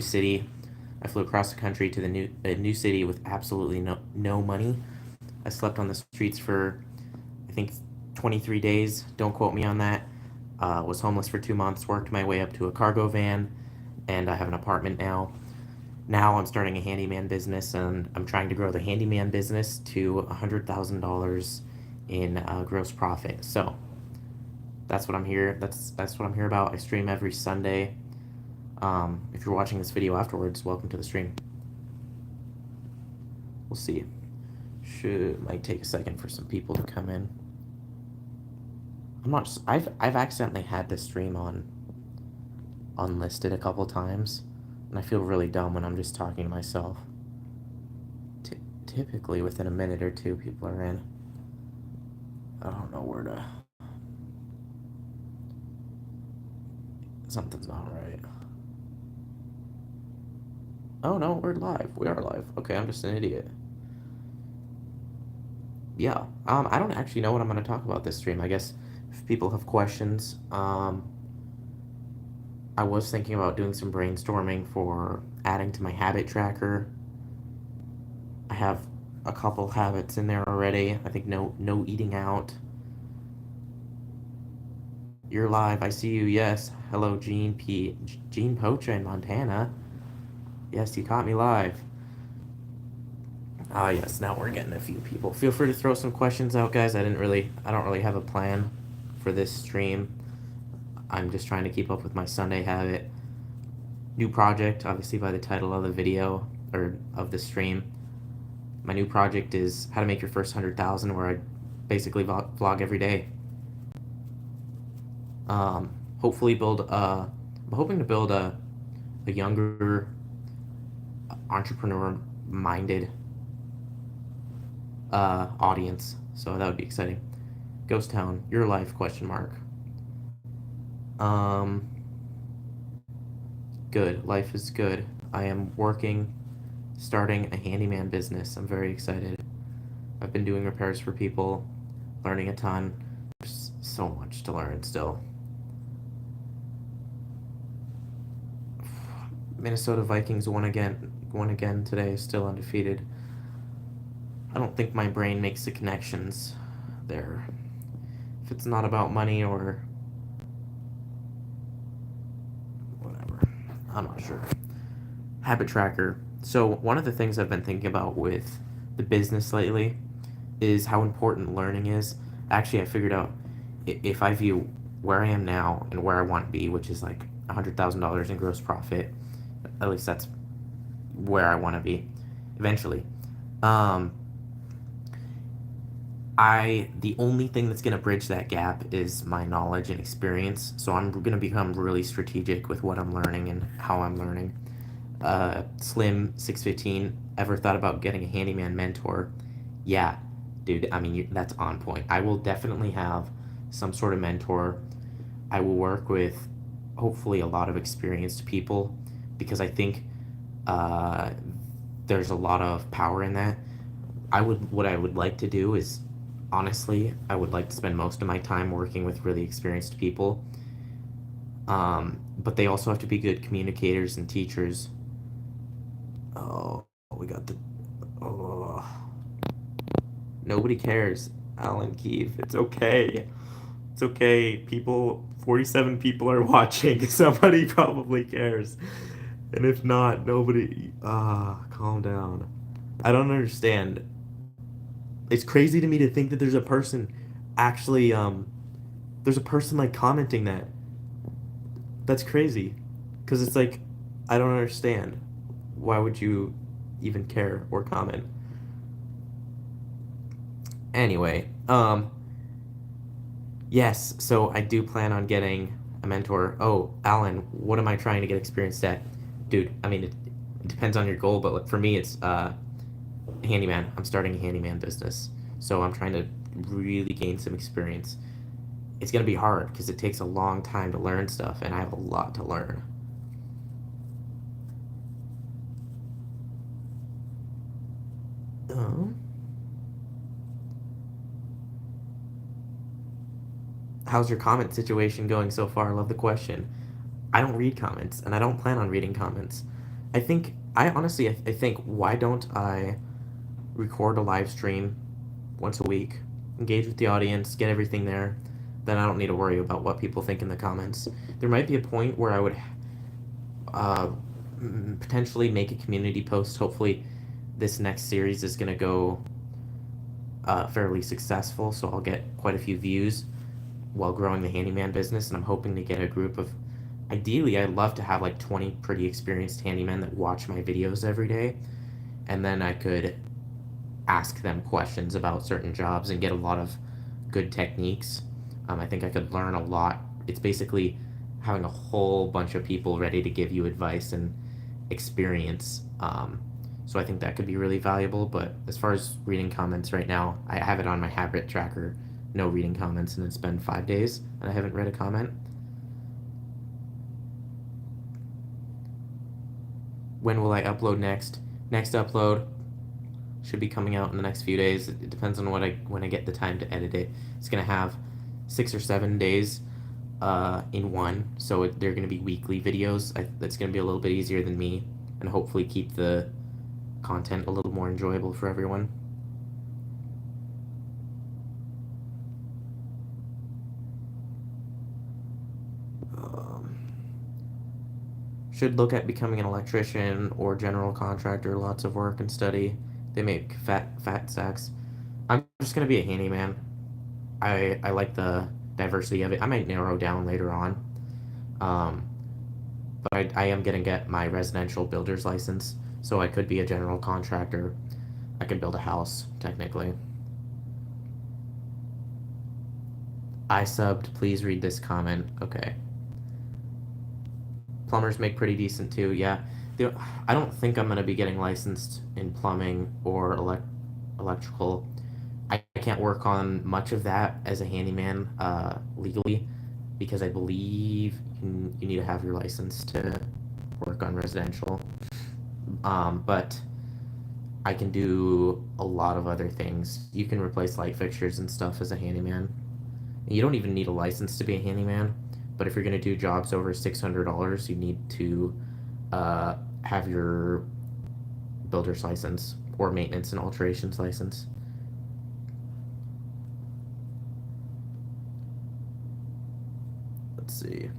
city. I flew across the country to the new city with absolutely no money. I slept on the streets for I think 23 days. Don't quote me on that. Was homeless for 2 months. Worked my way up to a cargo van, and I have an apartment now. Now I'm starting a handyman business, and I'm trying to grow the handyman business to $100,000 in gross profit. So that's what I'm here. That's what I'm here about. I stream every Sunday. If you're watching this video afterwards, welcome to the stream. We'll see. Might take a second for some people to come in. I've accidentally had this stream on unlisted a couple times, and I feel really dumb when I'm just talking to myself. Typically within a minute or two people are in. I don't know where to. Something's not right. Oh no, we're live. We are live. Okay, I'm just an idiot. Yeah. I don't actually know what I'm going to talk about this stream. I guess if people have questions, I was thinking about doing some brainstorming for adding to my habit tracker. I have a couple habits in there already. I think no eating out. You're live. I see you. Yes. Hello, Gene Pocha in Montana. Yes, you caught me live. Ah, yes. Now we're getting a few people. Feel free to throw some questions out, guys. I don't really have a plan for this stream. I'm just trying to keep up with my Sunday habit. New project, obviously by the title of the video or of the stream. My new project is how to make your first 100,000, where I basically vlog every day. Hopefully I'm hoping to build a younger entrepreneur-minded audience, so that would be exciting. Ghost Town, your life, question mark. Good, life is good. I am starting a handyman business. I'm very excited. I've been doing repairs for people, learning a ton. There's so much to learn still. Minnesota Vikings won again today, still undefeated. I don't think my brain makes the connections there. If it's not about money or whatever, I'm not sure. Habit tracker. So one of the things I've been thinking about with the business lately is how important learning is. Actually, I figured out if I view where I am now and where I want to be, which is like $100,000 in gross profit, at least that's where I want to be eventually. The only thing that's gonna bridge that gap is my knowledge and experience. So I'm gonna become really strategic with what I'm learning and how I'm learning. Slim 615, ever thought about getting a handyman mentor? Yeah, dude. I mean, that's on point. I will definitely have some sort of mentor. I will work with hopefully a lot of experienced people, because I think there's a lot of power in that. What I would like to do is, honestly, I would like to spend most of my time working with really experienced people. But they also have to be good communicators and teachers. Oh, we got the. Oh, nobody cares, Alan Keefe. It's okay. It's okay. 47 people are watching. Somebody probably cares. And if not, nobody. Calm down. I don't understand. It's crazy to me to think that there's a person actually, there's a person like commenting that. That's crazy. Because it's like, I don't understand. Why would you even care or comment? Anyway, yes, so I do plan on getting a mentor. Oh, Alan, what am I trying to get experienced at? Dude, I mean, it depends on your goal, but like for me, it's handyman. I'm starting a handyman business, so I'm trying to really gain some experience. It's gonna be hard because it takes a long time to learn stuff, and I have a lot to learn. How's your comment situation going so far? I love the question. I don't read comments, and I don't plan on reading comments. I honestly, I think, why don't I record a live stream once a week, engage with the audience, get everything there, then I don't need to worry about what people think in the comments. There might be a point where I would uh, potentially make a community post. Hopefully, this next series is going to go fairly successful, so I'll get quite a few views while growing the handyman business, and I'm hoping to get a group of, ideally, I'd love to have like 20 pretty experienced handymen that watch my videos every day, and then I could ask them questions about certain jobs and get a lot of good techniques. I think I could learn a lot. It's basically having a whole bunch of people ready to give you advice and experience. So I think that could be really valuable. But as far as reading comments right now, I have it on my habit tracker, no reading comments, and it's been 5 days and I haven't read a comment. When will I upload next? Next upload should be coming out in the next few days. It depends on when I get the time to edit it. It's gonna have 6 or 7 days in one, so they're gonna be weekly videos. That's gonna be a little bit easier than me, and hopefully keep the content a little more enjoyable for everyone. Um, should look at becoming an electrician or general contractor. Lots of work and study. They make fat sacks. I'm just gonna be a handyman. I like the diversity of it. I might narrow down later on. Um, but I am gonna get my residential builder's license, so I could be a general contractor. I could build a house, technically. I subbed, please read this comment. Okay. Plumbers make pretty decent too, yeah. I don't think I'm gonna be getting licensed in plumbing or electrical. I can't work on much of that as a handyman legally because I believe you need to have your license to work on residential. But I can do a lot of other things. You can replace light fixtures and stuff as a handyman. You don't even need a license to be a handyman, but if you're going to do jobs over $600, you need to have your builder's license or maintenance and alterations license. Let's see.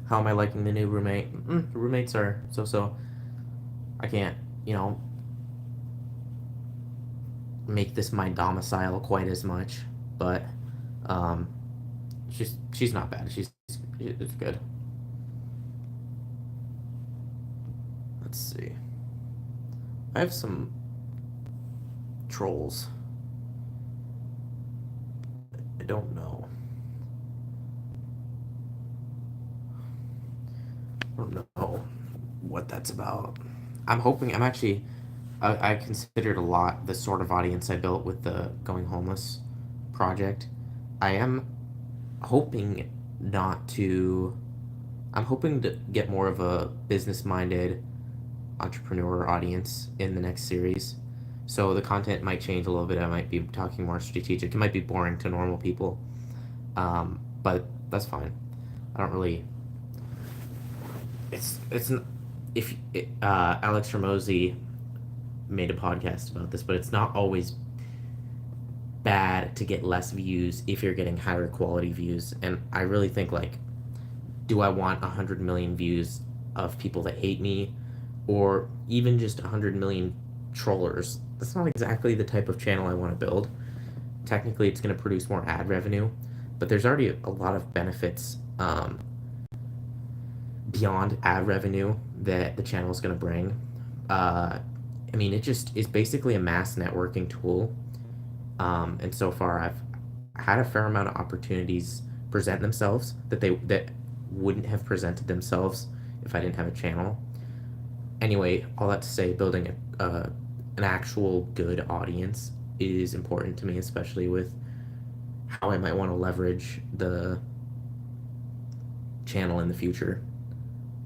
How am I liking the new roommate? Roommates are so. I can't, you know, make this my domicile quite as much, but um, she's not bad. It's good. Let's see. I have some trolls. I don't know. I don't know what that's about. I'm hoping. I'm actually. I considered a lot the sort of audience I built with the going homeless project. I am hoping not to. I'm hoping to get more of a business minded entrepreneur audience in the next series. So the content might change a little bit. I might be talking more strategic. It might be boring to normal people, but that's fine. I don't really. It's if Alex Ramosi made a podcast about this, but it's not always bad to get less views if you're getting higher quality views. And I really think, like, do I want 100 million views of people that hate me, or even just 100 million trollers? That's not exactly the type of channel I want to build. Technically, it's going to produce more ad revenue, but there's already a lot of benefits beyond ad revenue that the channel is going to bring. I mean, it just is basically a mass networking tool. And so far, I've had a fair amount of opportunities present themselves that wouldn't have presented themselves if I didn't have a channel. Anyway, all that to say, building an actual good audience is important to me, especially with how I might want to leverage the channel in the future.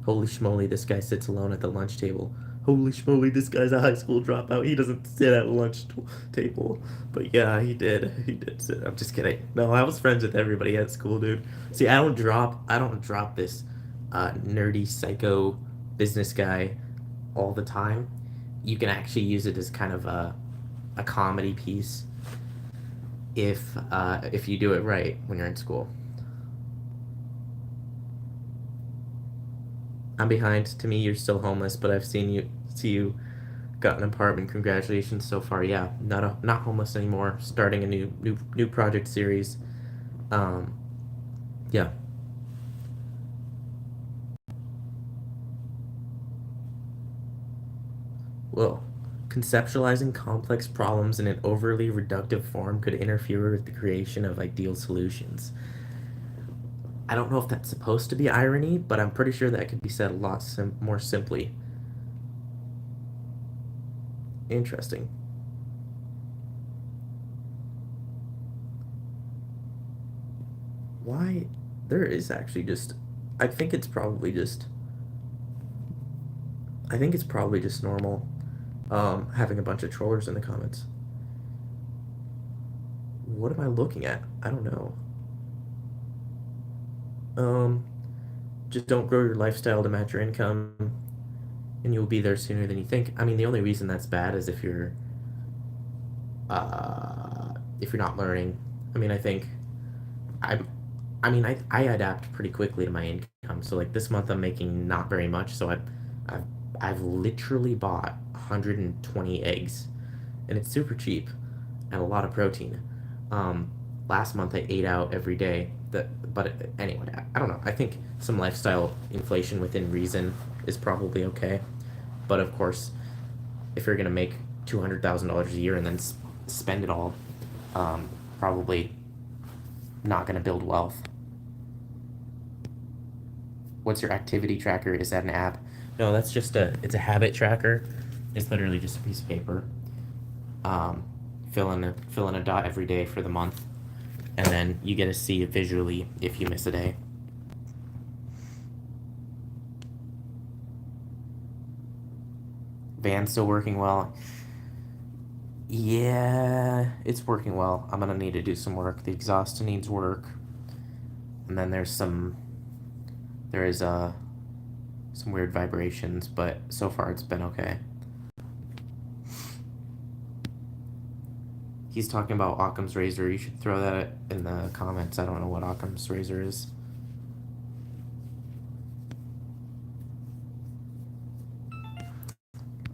Holy schmoly, this guy sits alone at the lunch table. Holy schmoly, this guy's a high school dropout. He doesn't sit at a lunch table. But yeah, he did. He did sit. I'm just kidding. No, I was friends with everybody at school, dude. See, I don't drop this nerdy psycho business guy all the time, you can actually use it as kind of a comedy piece if you do it right when you're in school. I'm behind. To me, you're still homeless, but I've seen you see you got an apartment. Congratulations so far. Yeah, not homeless anymore. Starting a new project series. Um, yeah. Well, conceptualizing complex problems in an overly reductive form could interfere with the creation of ideal solutions. I don't know if that's supposed to be irony, but I'm pretty sure that could be said a lot more simply. Interesting. Why? There is actually just. I think it's probably just. I think it's probably just normal having a bunch of trollers in the comments. What am I looking at? I don't know. Um, just don't grow your lifestyle to match your income, and you'll be there sooner than you think. I mean, the only reason that's bad is if you're not learning. I mean, I think I'm. I mean, I adapt pretty quickly to my income. So like this month, I'm making not very much. So I've, I've literally bought 120 eggs, and it's super cheap, and a lot of protein. Um, Last month I ate out every day. But anyway, I don't know. I think some lifestyle inflation within reason is probably okay. But of course, if you're gonna make $200,000 a year and then spend it all, probably not gonna build wealth. What's your activity tracker? Is that an app? No, that's just it's a habit tracker. It's literally just a piece of paper. Um, fill in a dot every day for the month, and then you get to see it visually if you miss a day. Van's still working well. Yeah, it's working well. I'm gonna need to do some work. The exhaust needs work, and then there is some weird vibrations, but so far it's been okay. He's talking about Occam's razor. You should throw that in the comments. I don't know what Occam's razor is.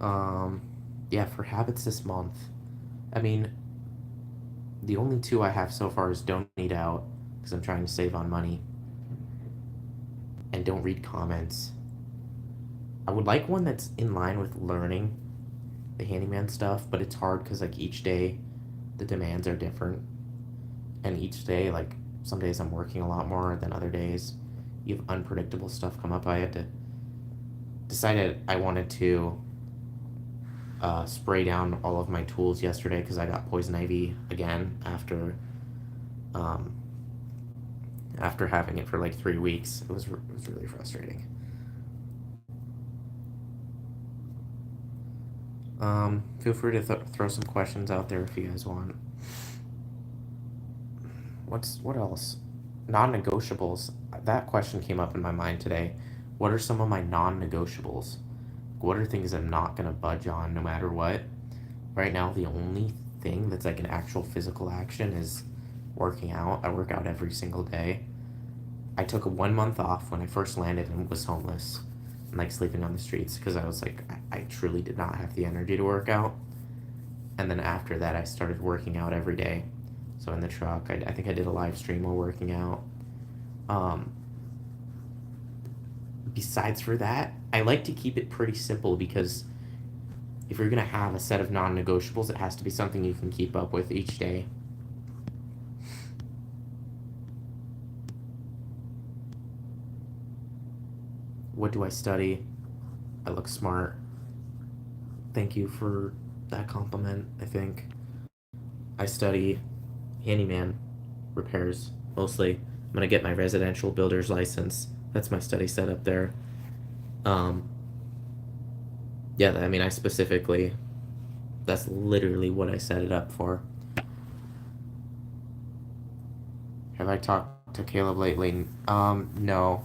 Um, yeah, for habits this month. I mean, the only two I have so far is don't eat out because I'm trying to save on money, and don't read comments. I would like one that's in line with learning the handyman stuff, but it's hard because like each day the demands are different, and each day like some days I'm working a lot more than other days. You have unpredictable stuff come up. I had to decided I wanted to spray down all of my tools yesterday because I got poison ivy again um, after having it for like 3 weeks. It was really frustrating. Feel free to throw some questions out there if you guys want. What else? Non-negotiables. That question came up in my mind today. What are some of my non-negotiables? What are things I'm not gonna budge on no matter what? Right now, the only thing that's like an actual physical action is working out. I work out every single day. I took a 1 month off when I first landed and was homeless and like sleeping on the streets because I was like, I truly did not have the energy to work out. And then after that, I started working out every day. So in the truck, I think I did a live stream while working out. Um, Besides for that, I like to keep it pretty simple because if you're gonna have a set of non-negotiables, it has to be something you can keep up with each day. What do I study? I look smart. Thank you for that compliment, I think. I study handyman repairs mostly. I'm gonna get my residential builder's license. That's my study setup there. Um, yeah, I mean, I specifically, that's literally what I set it up for. Have I talked to Caleb lately? No.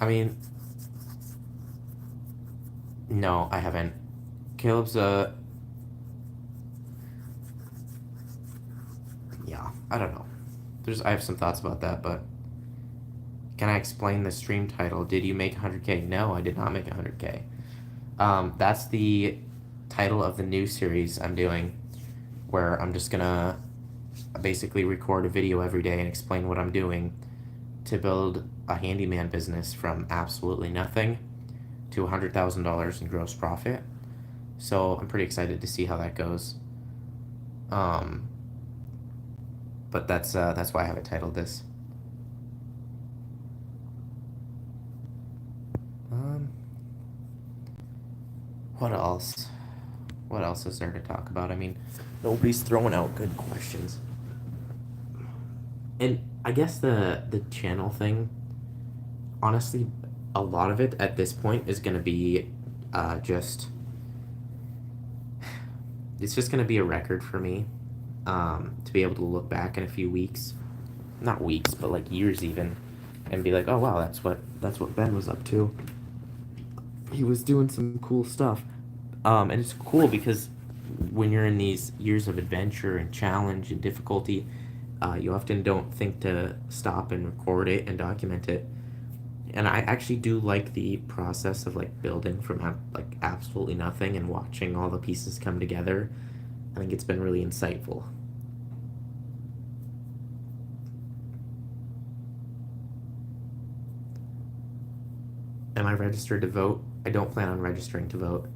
I mean, No, I haven't. Caleb's yeah, I don't know. I have some thoughts about that, but can I explain the stream title? Did you make 100K? No, I did not make 100K. That's the title of the new series I'm doing, where I'm just gonna basically record a video every day and explain what I'm doing to build a handyman business from absolutely nothing to $100,000 in gross profit. So I'm pretty excited to see how that goes. Um, but that's why I have it titled this. Um, what else? What else is there to talk about? I mean, nobody's throwing out good questions. And I guess the channel thing, honestly, a lot of it at this point is gonna be just it's just gonna be a record for me, to be able to look back in a few weeks, not weeks, but like years even, and be like, oh wow, that's what Ben was up to. He was doing some cool stuff, and it's cool because when you're in these years of adventure and challenge and difficulty, you often don't think to stop and record it and document it. And I actually do like the process of like building from like absolutely nothing and watching all the pieces come together. I think it's been really insightful. Am I registered to vote? I don't plan on registering to vote.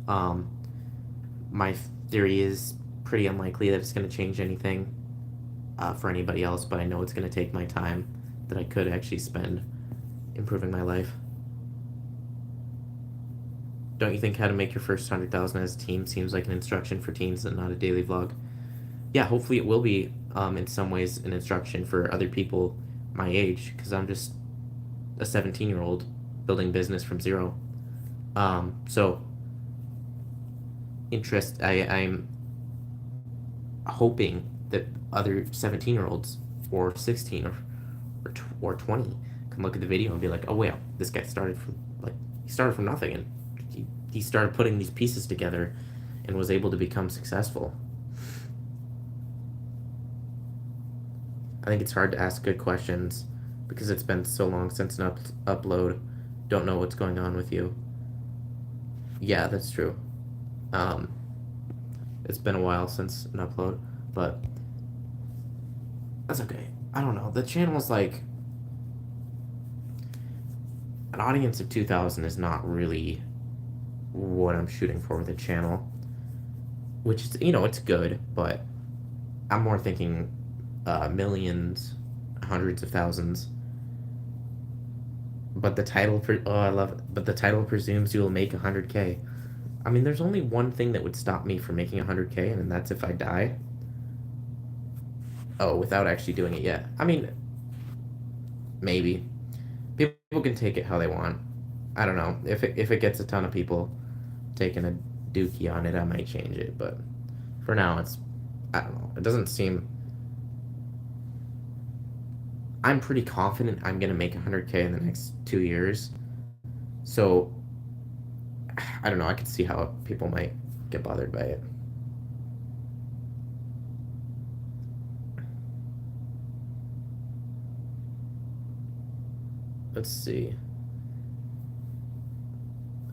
Um, my theory is pretty unlikely that it's going to change anything for anybody else, but I know it's going to take my time that I could actually spend improving my life. Don't you think how to make your first 100,000 as a team seems like an instruction for teens and not a daily vlog? Yeah, hopefully it will be in some ways an instruction for other people my age, because I'm just a 17-year-old building business from zero. So I'm hoping that other 17-year-olds or 16 or 20 can look at the video and be like, oh wow, this guy started from nothing, and he started putting these pieces together and was able to become successful. I think it's hard to ask good questions because it's been so long since an upload. Don't know what's going on with you. Yeah, that's true. Um, it's been a while since an upload, but that's okay. I don't know. The channel is like an audience of 2,000 is not really what I'm shooting for with a channel, which is, it's good, but I'm more thinking millions, hundreds of thousands. But the title, oh, I love it. But the title presumes you will make 100K. I mean, there's only one thing that would stop me from making 100K, and that's if I die. Oh, without actually doing it yet. I mean, maybe. People can take it how they want. I don't know. If it gets a ton of people taking a dookie on it, I might change it. But for now, I don't know. It doesn't seem. I'm pretty confident I'm gonna make 100K in the next 2 years. So I don't know. I could see how people might get bothered by it. Let's see.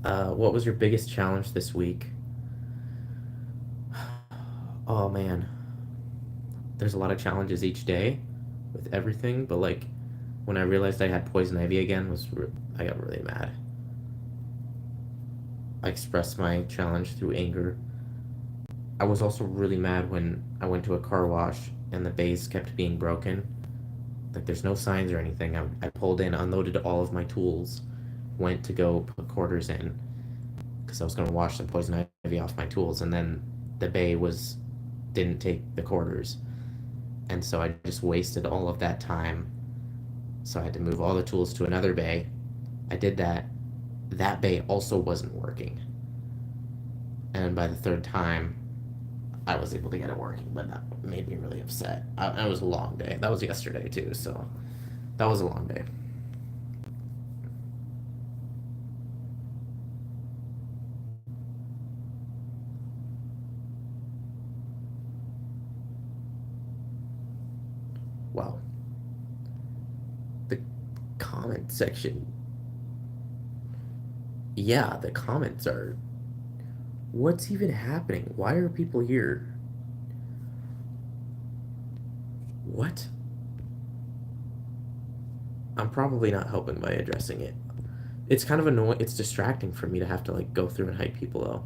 What was your biggest challenge this week? Oh man, there's a lot of challenges each day with everything, but like when I realized I had poison ivy again, I got really mad. I expressed my challenge through anger. I was also really mad when I went to a car wash and the bays kept being broken. Like there's no signs or anything. I pulled in, unloaded all of my tools, went to go put quarters in because I was going to wash the poison ivy off my tools, and then the bay didn't take the quarters, and so I just wasted all of that time. So I had to move all the tools to another bay. I did that. That bay also wasn't working, and by the third time, I was able to get it working, but that made me really upset. It was a long day. That was yesterday too, so that was a long day. Wow. The comment section. Yeah, the comments are. What's even happening? Why are people here? What? I'm probably not helping by addressing it. It's kind of annoying. It's distracting for me to have to like go through and hype people though.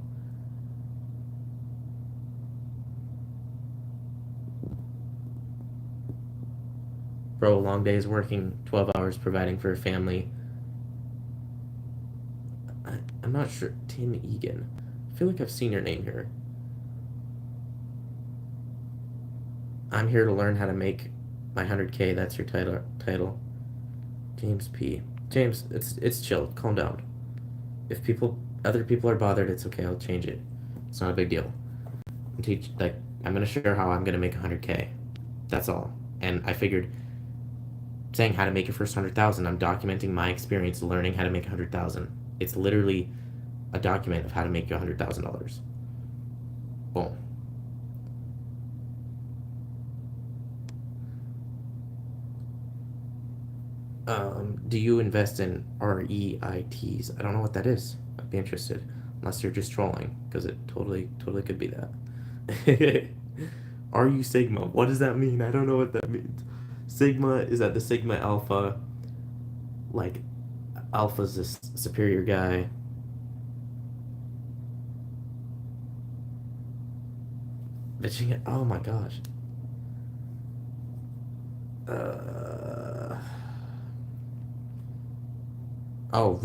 Bro, long days working, 12 hours providing for a family. I'm not sure. Tim Egan. I feel like I've seen your name here. I'm here to learn how to make my 100K. That's your title. James P. James, it's chill. Calm down. If other people are bothered, it's okay. I'll change it. It's not a big deal. I'm gonna share how I'm gonna make 100K. That's all. And I figured saying how to make your first 100,000, I'm documenting my experience learning how to make 100,000. It's literally a document of how to make you $100,000. Boom. Do you invest in REITs? I don't know what that is. I'd be interested, unless you're just trolling, because it totally could be that. Are you Sigma? What does that mean? I don't know what that means. Sigma is that the Sigma Alpha, like Alpha's this superior guy. Bitching it. Oh my gosh. Uh, oh,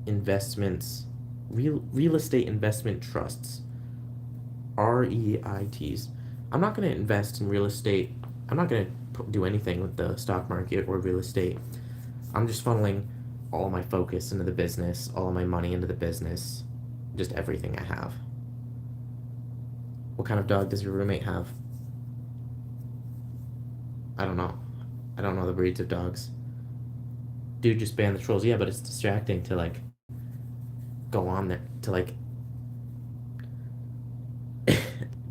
investments, real estate investment trusts, REITs. I'm not gonna invest in real estate. I'm not gonna do anything with the stock market or real estate. I'm just funneling all of my focus into the business, all of my money into the business, just everything I have. What kind of dog does your roommate have? I don't know. I don't know the breeds of dogs. Dude, just ban the trolls. Yeah, but it's distracting to like go on there to like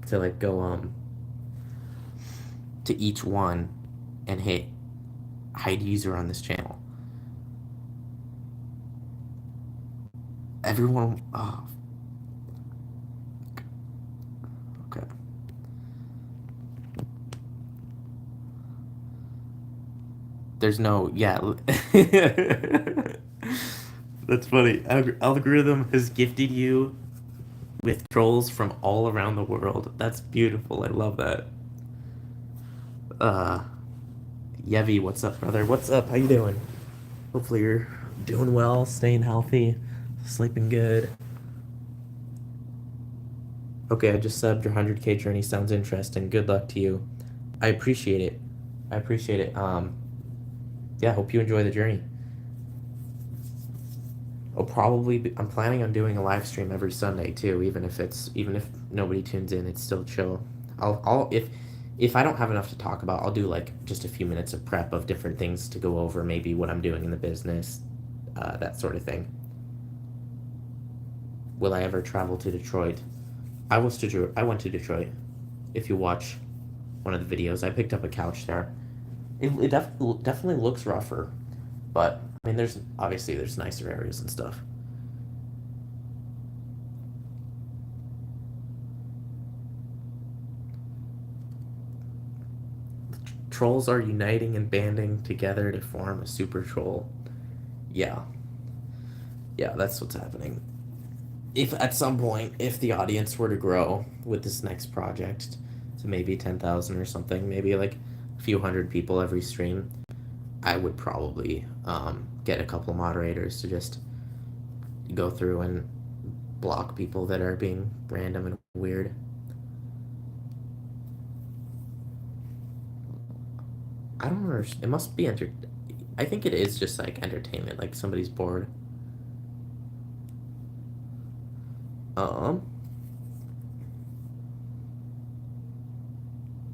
to like go to each one and hit hide user on this channel. Everyone. Oh, okay. There's no. Yeah. That's funny. Algorithm has gifted you with trolls from all around the world. That's beautiful. I love that. Uh, Yevi, what's up, brother? What's up? How you doing? Hopefully you're doing well, staying healthy, sleeping good. Okay, I just subbed your 100K journey. Sounds interesting. Good luck to you. I appreciate it. I appreciate it. Yeah, hope you enjoy the journey. I'm planning on doing a live stream every Sunday too, even if nobody tunes in, it's still chill. I'll if I don't have enough to talk about, I'll do like just a few minutes of prep of different things to go over, maybe what I'm doing in the business, that sort of thing. Will I ever travel to Detroit? I went to Detroit. If you watch one of the videos, I picked up a couch there. Definitely looks rougher, but I mean, there's nicer areas and stuff. Trolls are uniting and banding together to form a super troll. Yeah, yeah, that's what's happening. If at some point, if the audience were to grow with this next project to maybe 10,000 or something, maybe like a few hundred people every stream, I would probably get a couple moderators to just go through and block people that are being random and weird. I don't understand. It must be I think it is just like entertainment, like somebody's bored. Um,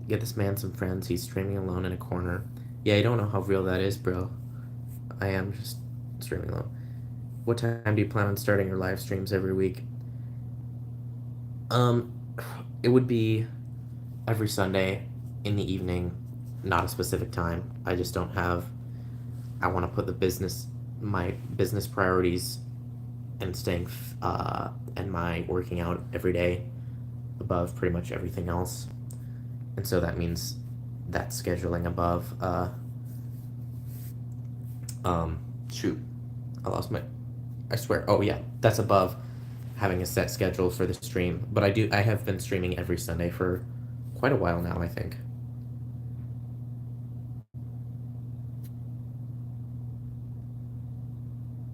get this man some friends. He's streaming alone in a corner. Yeah, I don't know how real that is, bro. I am just streaming alone. What time do you plan on starting your live streams every week? Um, it would be every Sunday in the evening. not a specific time. I just don't have. I want to put my business priorities, and and my working out every day above pretty much everything else. And so that means that scheduling above. Um, Shoot, I lost my. I swear. Oh yeah, that's above having a set schedule for the stream. But I have been streaming every Sunday for quite a while now, I think.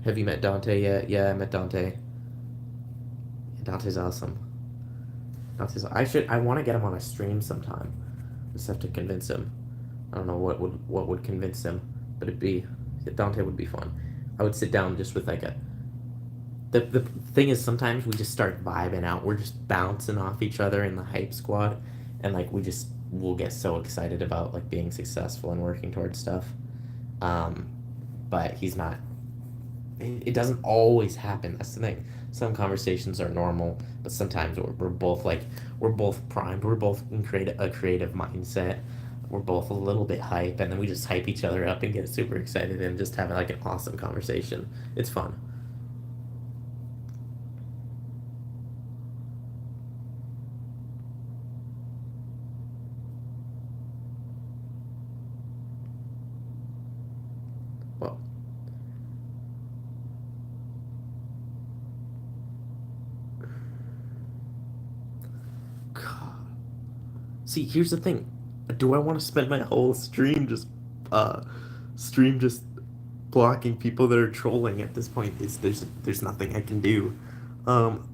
Have you met Dante yet? Yeah, I met Dante. Dante's awesome. I want to get him on a stream sometime. Just have to convince him. I don't know what would convince him, but Dante would be fun. I would sit down just with like a. The thing is, sometimes we just start vibing out. We're just bouncing off each other in the hype squad, and like we'll get so excited about like being successful and working towards stuff. Um, but he's not. It doesn't always happen. That's the thing. Some conversations are normal, but sometimes we're both primed. We're both in a creative mindset. We're both a little bit hype, and then we just hype each other up and get super excited and just have like an awesome conversation. It's fun. Well, God. See, here's the thing. Do I want to spend my whole uh, stream just blocking people that are trolling at this point? There's nothing I can do. Um,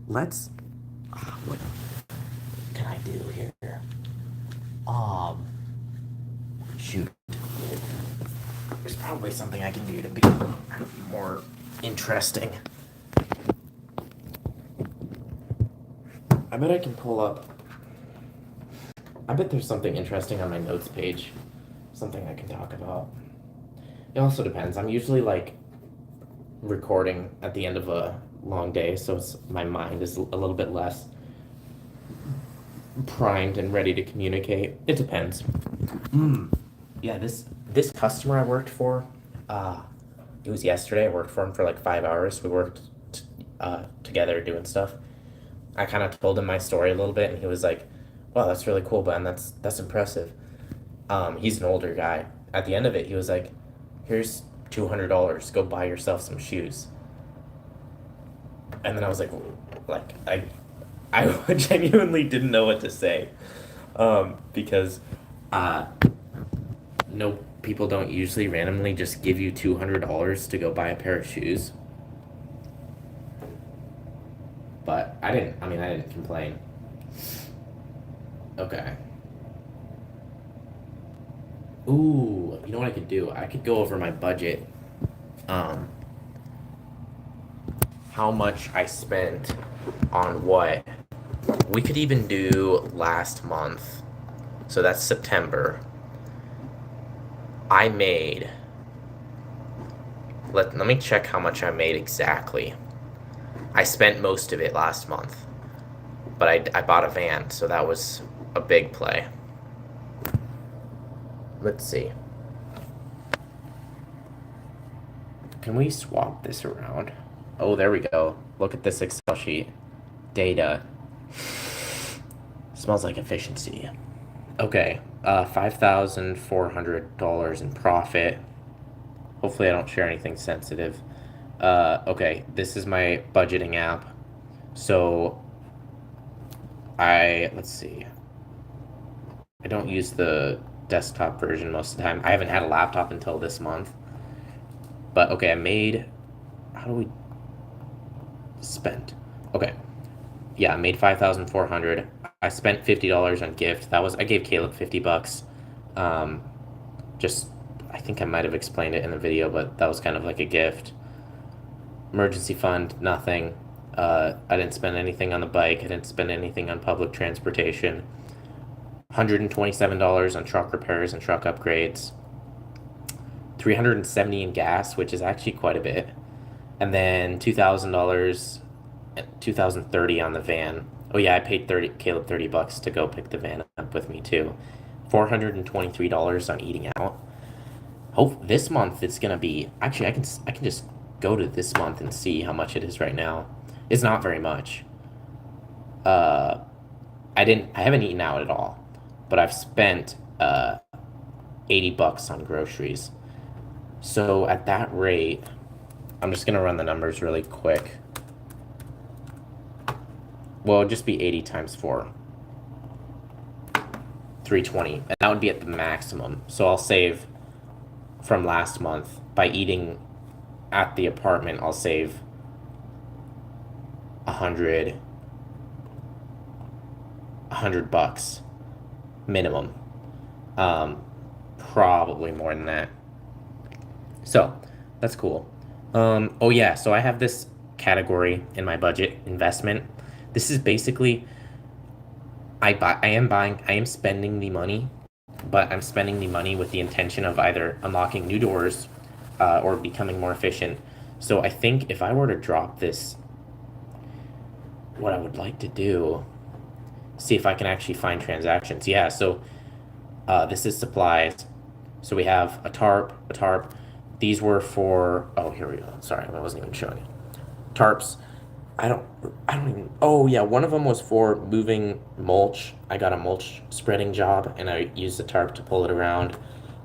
let's. What can I do here? Um, Shoot. There's probably something I can do to be more interesting. I bet I can pull up. I bet there's something interesting on my notes page. Something I can talk about. It also depends. I'm usually like recording at the end of a long day, so my mind is a little bit less primed and ready to communicate. It depends. Yeah, this customer I worked for, uh, it was yesterday. I worked for him for like 5 hours. We worked together doing stuff. I kind of told him my story a little bit, and he was like, "Wow, that's really cool, Ben. That's impressive." He's an older guy. At the end of it, he was like, "Here's $200. Go buy yourself some shoes." And then I was like I genuinely didn't know what to say, because uh, no people don't usually randomly just give you $200 to go buy a pair of shoes. But I didn't. I mean, I didn't complain. Okay. Ooh, you know what I could do? I could go over my budget. Um, how much I spent on what. We could even do last month. So that's September. I made. Let me check how much I made exactly. I spent most of it last month, but I bought a van, so that was a big play. Let's see. Can we swap this around? Oh, there we go. Look at this Excel sheet. Data. Smells like efficiency. Okay, $5,400 in profit. Hopefully I don't share anything sensitive. Okay, this is my budgeting app. So let's see. I don't use the desktop version most of the time. I haven't had a laptop until this month. But okay, how do we spend? Okay. Yeah, I made 5,400. I spent $50 on gift. I gave Caleb $50. Um, just I think I might have explained it in the video, but that was kind of like a gift. Emergency fund, nothing. I didn't spend anything on the bike. I didn't spend anything on public transportation. $127 on truck repairs and truck upgrades. $370 in gas, which is actually quite a bit. And then $2,000, 2,030 on the van. Oh yeah, I paid Caleb $30 to go pick the van up with me too. $423 on eating out. Hope this month it's gonna be. Actually, I can just go to this month and see how much it is right now. It's not very much. Uh, I haven't eaten out at all, but I've spent $80 on groceries. So at that rate, I'm just gonna run the numbers really quick. Well, it'd just be 80 times 4. 320, and that would be at the maximum. So I'll save from last month by eating at the apartment. I'll save 100 bucks minimum. Probably more than that. So that's cool. Oh yeah, so I have this category in my budget, investment. This is basically I am spending the money, but I'm spending the money with the intention of either unlocking new doors, or becoming more efficient. So I think if I were to drop this, what I would like to do, see if I can actually find transactions. Yeah, so this is supplies. So we have a tarp. These were for, oh, here we go. Sorry, I wasn't even showing it. Tarps. I don't I don't even, oh yeah, one of them was for moving mulch. I got a mulch spreading job and I used the tarp to pull it around.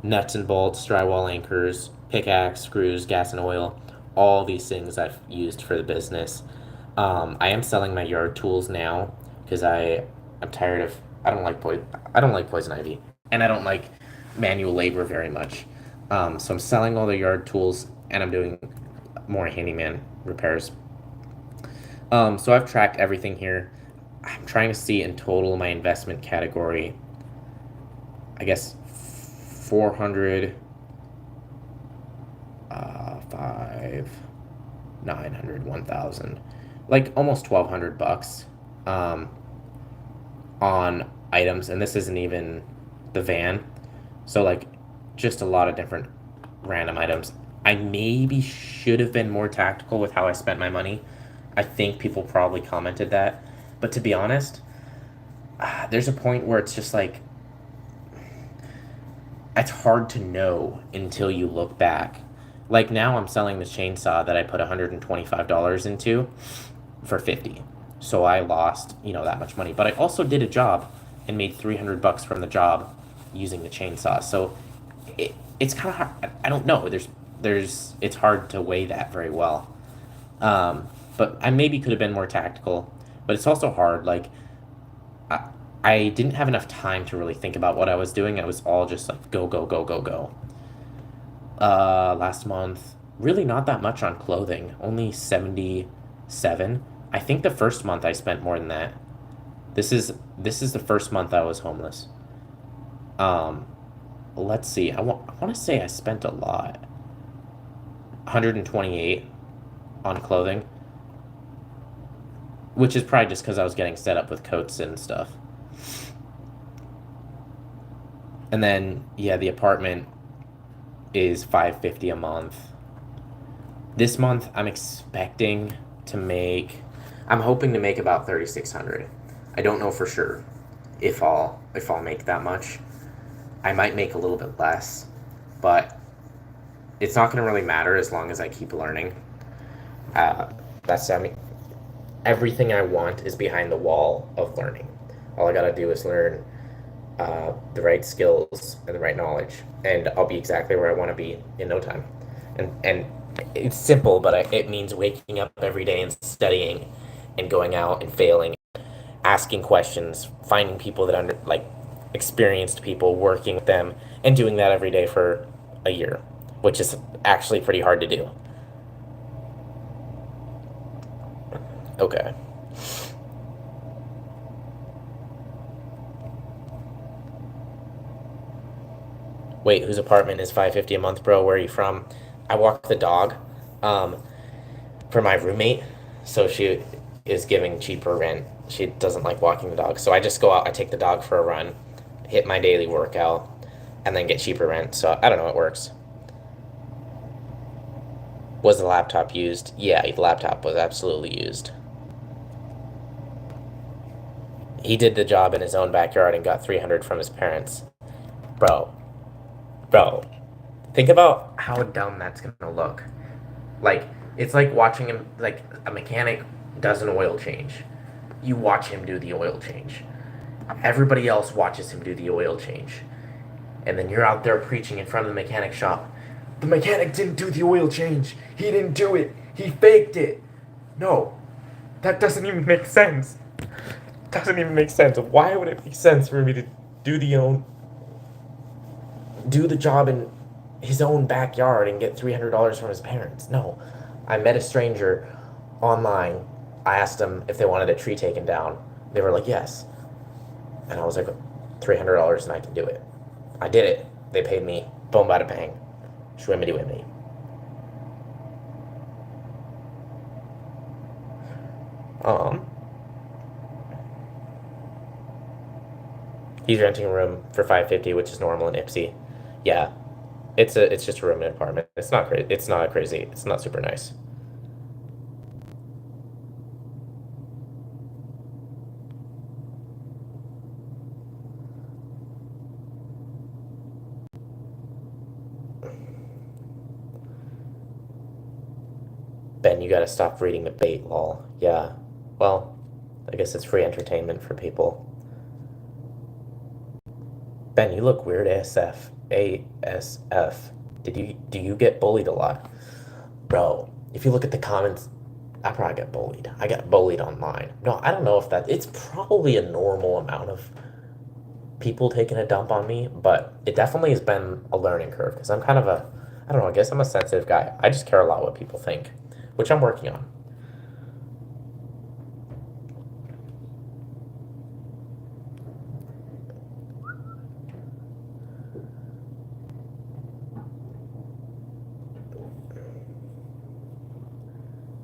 Nuts and bolts, drywall anchors, pickaxe, screws, gas and oil. All these things I've used for the business. I am selling my yard tools now because I'm tired of, I don't like poison ivy, and I don't like manual labor very much. So I'm selling all the yard tools and I'm doing more handyman repairs. So I've tracked everything here. I'm trying to see in total my investment category. I guess 400, 5, 900, 1,000, like almost 1,200 bucks, on items, and this isn't even the van. So like, just a lot of different random items. I maybe should have been more tactical with how I spent my money. I think people probably commented that. But to be honest, there's a point where it's just like, it's hard to know until you look back. Like now I'm selling the chainsaw that I put $125 into for 50. So I lost, that much money. But I also did a job and made 300 bucks from the job using the chainsaw. So it's kind of hard. I don't know. It's hard to weigh that very well. But I maybe could have been more tactical, but it's also hard. Like, I, I didn't have enough time to really think about what I was doing. I was all just like, go, go, go, go, go. Last month, really not that much on clothing, only 77. I think the first month I spent more than that. This is the first month I was homeless. Um, let's see. I want to say I spent a lot. 128 on clothing, which is probably just because I was getting set up with coats and stuff. And then yeah, the apartment is 550 a month. This month I'm hoping to make about 3,600. I don't know for sure if I'll make that much. I might make a little bit less, but it's not going to really matter as long as I keep learning. That's I mean, everything I want is behind the wall of learning. All I gotta do is learn the right skills and the right knowledge, and I'll be exactly where I want to be in no time. And it's simple, but it means waking up every day and studying, and going out and failing, asking questions, finding people that experienced people, working with them, and doing that every day for a year, which is actually pretty hard to do. Okay. Wait, whose apartment is 550 a month, bro? Where are you from? I walk the dog, um, for my roommate, so she is giving cheaper rent. She doesn't like walking the dog, so I just go out. I take the dog for a run, hit my daily workout, and then get cheaper rent. So I don't know. It works. Was the laptop used? Yeah, the laptop was absolutely used. He did the job in his own backyard and got 300 from his parents. Bro, bro, think about how dumb that's gonna look. Like, it's like watching him, like, a mechanic does an oil change. You watch him do the oil change. Everybody else watches him do the oil change. And then you're out there preaching in front of the mechanic shop. The mechanic didn't do the oil change. He didn't do it. He faked it. No, that doesn't even make sense. Doesn't even make sense. Why would it make sense for me to do the job in his own backyard and get $300 from his parents? No, I met a stranger online. I asked them if they wanted a tree taken down. They were like, yes. And I was like, $300 and I can do it. I did it. They paid me. Boom, bada bang. Schwimmity wimmity. Um, he's renting a room for $550, which is normal in Ipsy. Yeah, it's just a room in an apartment. It's not crazy. It's not crazy. It's not super nice. Ben, you gotta stop reading the bait, lol. Yeah. Well, I guess it's free entertainment for people. Ben, you look weird ASF. ASF. Do you get bullied a lot? Bro, if you look at the comments, I probably get bullied. I get bullied online. No, I don't know if it's probably a normal amount of people taking a dump on me, but it definitely has been a learning curve because I'm kind of I don't know, I guess I'm a sensitive guy. I just care a lot what people think, which I'm working on.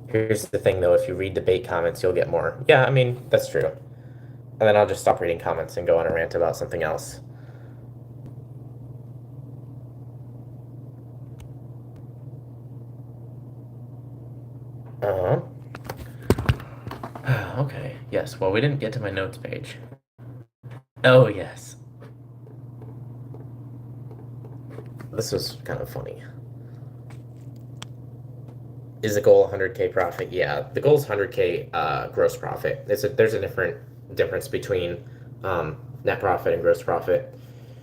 Here's the thing though, if you read debate comments, you'll get more. Yeah, I mean, that's true. And then I'll just stop reading comments and go on a rant about something else. Uh-huh. Okay, yes. Well, we didn't get to my notes page. Oh, yes. This was kind of funny. Is the goal 100K profit? Yeah, the goal is 100K gross profit. There's a difference between net profit and gross profit.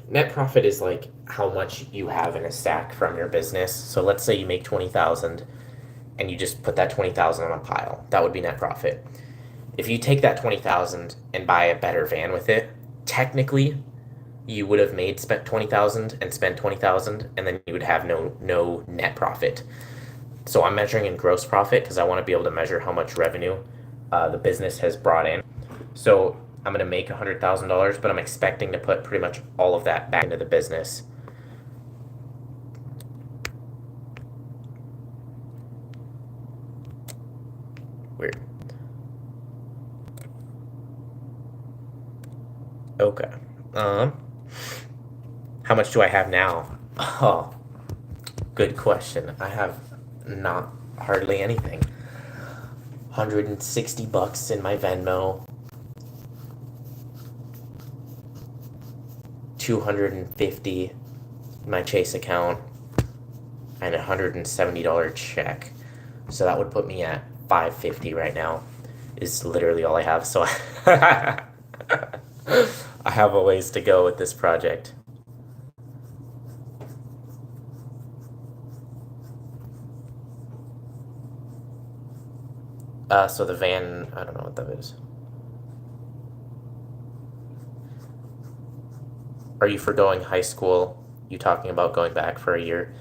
Net profit is like how much you have in a stack from your business. So let's say you make 20,000 and you just put that 20,000 on a pile. That would be net profit. If you take that 20,000 and buy a better van with it, technically you would have spent 20,000 and spent 20,000 and then you would have no net profit. So I'm measuring in gross profit because I want to be able to measure how much revenue the business has brought in. So I'm going to make $100,000, but I'm expecting to put pretty much all of that back into the business. Weird. Okay. How much do I have now? Oh, good question. I have not hardly anything. $160 in my Venmo. 250 in my Chase account. And a $170 check. So that would put me at 550 right now. Is literally all I have. So I have a ways to go with this project. So the van, I don't know what that is. Are you forgoing high school? You talking about going back for a year?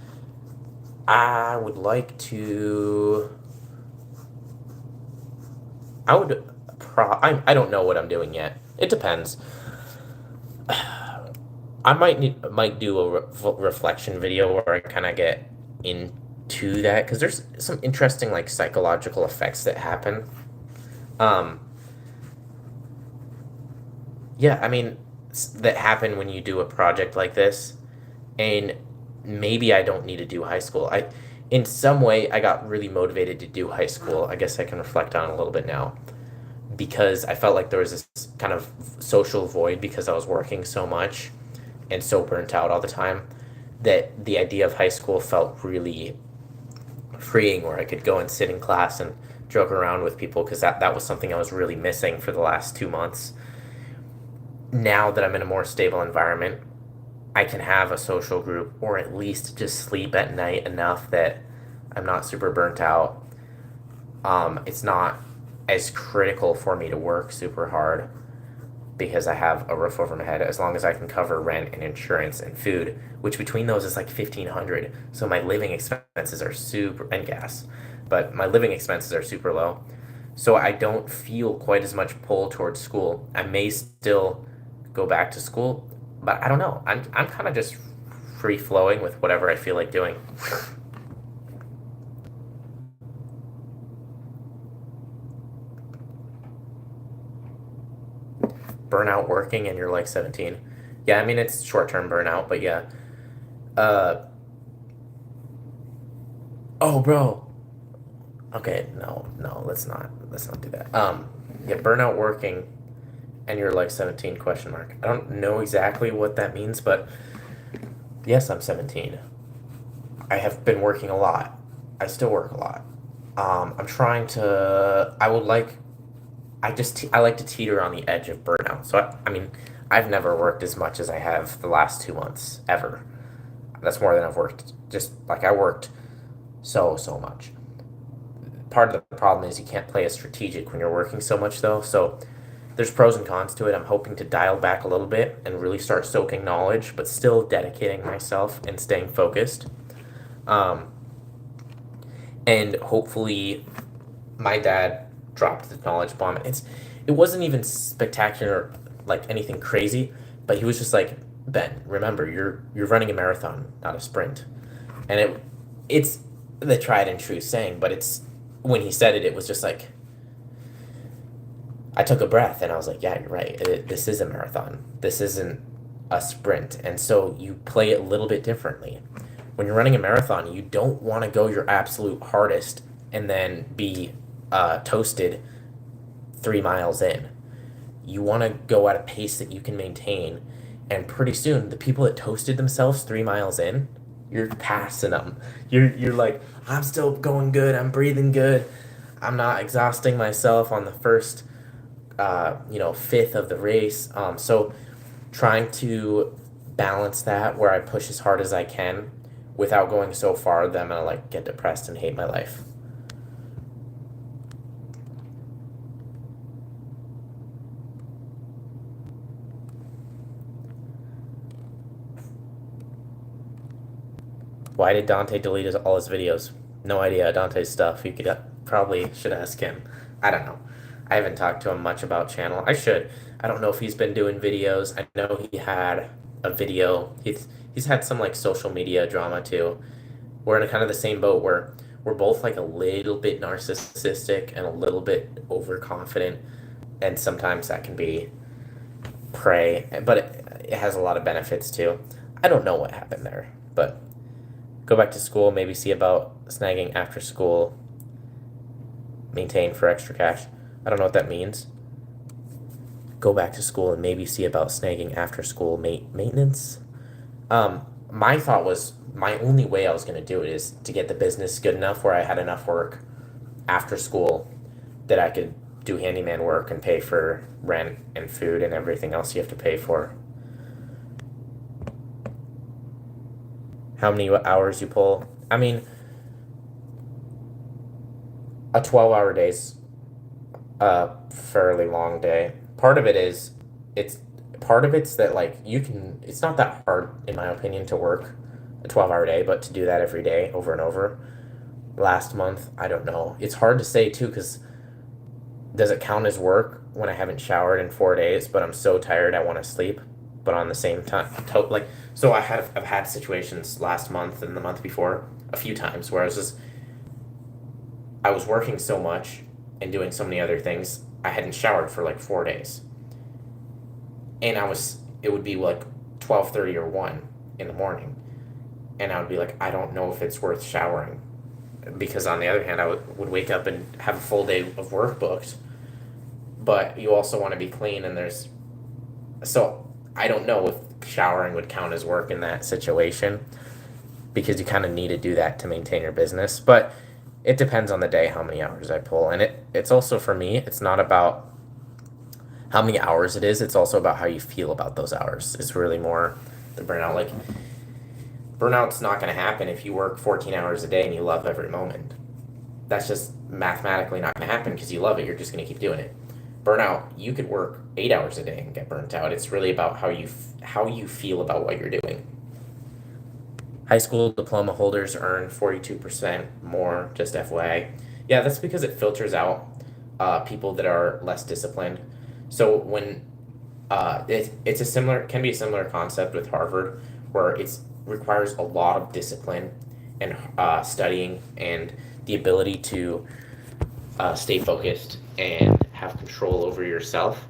I would like to. I would. I don't know what I'm doing yet. It depends. I might do a reflection video where I kind of get into that because there's some interesting like psychological effects that happen. Um, yeah, I mean that happen when you do a project like this, and maybe I don't need to do high school. In some way, I got really motivated to do high school. I guess I can reflect on it a little bit now because I felt like there was this kind of social void because I was working so much and so burnt out all the time that the idea of high school felt really freeing, where I could go and sit in class and joke around with people, because that was something I was really missing for the last 2 months. Now that I'm in a more stable environment, I can have a social group, or at least just sleep at night enough that I'm not super burnt out. It's not as critical for me to work super hard because I have a roof over my head, as long as I can cover rent and insurance and food, which between those is like 1,500. So my living expenses are super, and gas, but my living expenses are super low. So I don't feel quite as much pull towards school. I may still go back to school, but I don't know. I'm kind of just free flowing with whatever I feel like doing. Burnout working and you're like 17. Yeah, I mean it's short-term burnout, but yeah. Uh oh, bro. Okay, no, let's not do that. Yeah, burnout working and you're like 17 question mark. I don't know exactly what that means, but yes, I'm 17. I have been working a lot. I still work a lot. I'm trying to I would like I like to teeter on the edge of burnout. So I mean, I've never worked as much as I have the last 2 months ever. That's more than I've worked. Just like I worked so much. Part of the problem is you can't play as strategic when you're working so much, though. So there's pros and cons to it. I'm hoping to dial back a little bit and really start soaking knowledge, but still dedicating myself and staying focused. Um, and hopefully, my dad dropped the knowledge bomb. It wasn't even spectacular, like anything crazy, but he was just like, Ben, remember you're running a marathon, not a sprint. And it's the tried and true saying, but it's when he said it, it was just like I took a breath and I was like, yeah, you're right. This is a marathon. This isn't a sprint. And so you play it a little bit differently. When you're running a marathon, you don't want to go your absolute hardest and then be toasted 3 miles in. You want to go at a pace that you can maintain. And pretty soon, the people that toasted themselves 3 miles in, you're passing them. You're like, I'm still going good. I'm breathing good. I'm not exhausting myself on the first fifth of the race. So trying to balance that where I push as hard as I can without going so far that I'm gonna like get depressed and hate my life. Why did Dante delete all his videos? No idea. Dante's stuff. You could probably should ask him. I don't know. I haven't talked to him much about channel. I should. I don't know if he's been doing videos. I know he had a video. He's had some like social media drama too. We're in a kind of the same boat where we're both like a little bit narcissistic and a little bit overconfident, and sometimes that can be prey, but it has a lot of benefits too. I don't know what happened there, but go back to school, maybe see about snagging after school, maintain for extra cash. I don't know what that means. Go back to school and maybe see about snagging after school maintenance. My thought was my only way I was going to do it is to get the business good enough where I had enough work after school that I could do handyman work and pay for rent and food and everything else you have to pay for. How many hours you pull? I mean, a 12-hour day's a fairly long day. It's part of it's that like it's not that hard in my opinion to work a 12-hour day, but to do that every day over and over. Last month, I don't know. It's hard to say too, because does it count as work when I haven't showered in 4 days, but I'm so tired I want to sleep? But on the same time, like, so I've had situations last month and the month before a few times where I was working so much and doing so many other things, I hadn't showered for like 4 days, and it would be like 12:30 or 1 in the morning, and I would be like, I don't know if it's worth showering, because on the other hand, I would wake up and have a full day of work booked, but you also want to be clean, and so I don't know showering would count as work in that situation because you kind of need to do that to maintain your business. But it depends on the day how many hours I pull. And it's also for me, it's not about how many hours it is, it's also about how you feel about those hours. It's really more the burnout. Like, burnout's not going to happen if you work 14 hours a day and you love every moment. That's just mathematically not going to happen because you love it. You're just going to keep doing it. Burnout, you could work 8 hours a day and get burnt out. It's really about how you feel about what you're doing. High school diploma holders earn 42% more, just FYI. Yeah, that's because it filters out people that are less disciplined. So when it can be a similar concept with Harvard, where it requires a lot of discipline and studying and the ability to stay focused and have control over yourself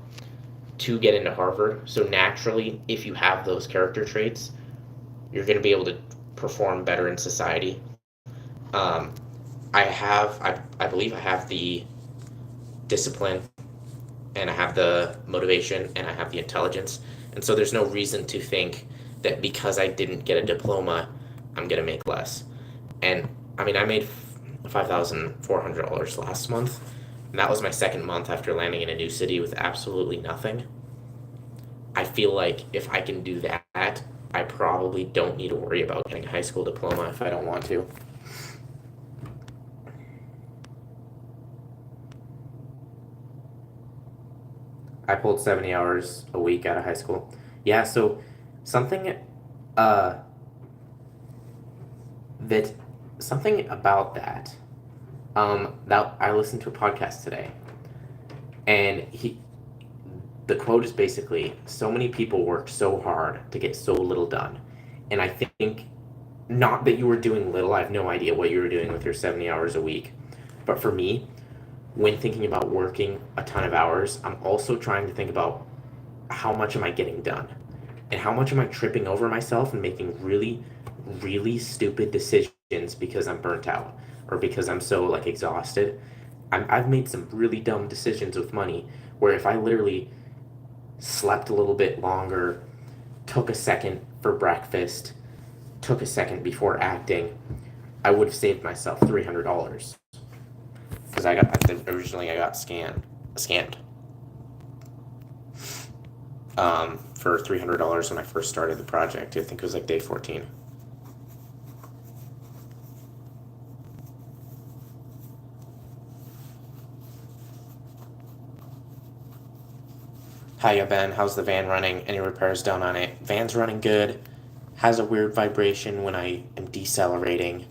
to get into Harvard. So naturally, if you have those character traits, you're going to be able to perform better in society. I believe I have the discipline, and I have the motivation, and I have the intelligence. And so there's no reason to think that because I didn't get a diploma, I'm going to make less. And I mean, I made $5,400 last month, and that was my second month after landing in a new city with absolutely nothing. I feel like if I can do that, I probably don't need to worry about getting a high school diploma if I don't want to. I pulled 70 hours a week out of high school. Yeah, so something uh that something about that that I listened to a podcast today, and the quote is basically, so many people work so hard to get so little done. And I think, not that you were doing little, I have no idea what you were doing with your 70 hours a week, but for me, when thinking about working a ton of hours, I'm also trying to think about how much am I getting done, and how much am I tripping over myself and making really, really stupid decisions because I'm burnt out or because I'm so like exhausted. I've made some really dumb decisions with money where if I literally slept a little bit longer, took a second for breakfast, took a second before acting, I would have saved myself $300 because originally I got scammed for $300 when I first started the project. I think it was like day 14. Hiya, Ben. How's the van running? Any repairs done on it? Van's running good. Has a weird vibration when I am decelerating.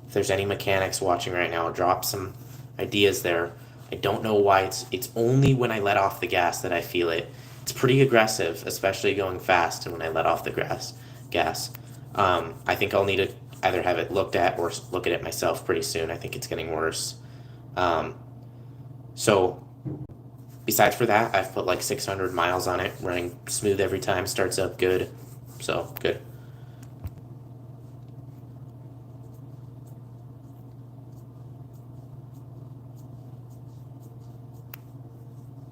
If there's any mechanics watching right now, drop some ideas there. I don't know why it's only when I let off the gas that I feel it. It's pretty aggressive, especially going fast, and when I let off the gas. I think I'll need to either have it looked at or look at it myself pretty soon. I think it's getting worse. So besides for that, I've put like 600 miles on it, running smooth every time, starts up good. So, good.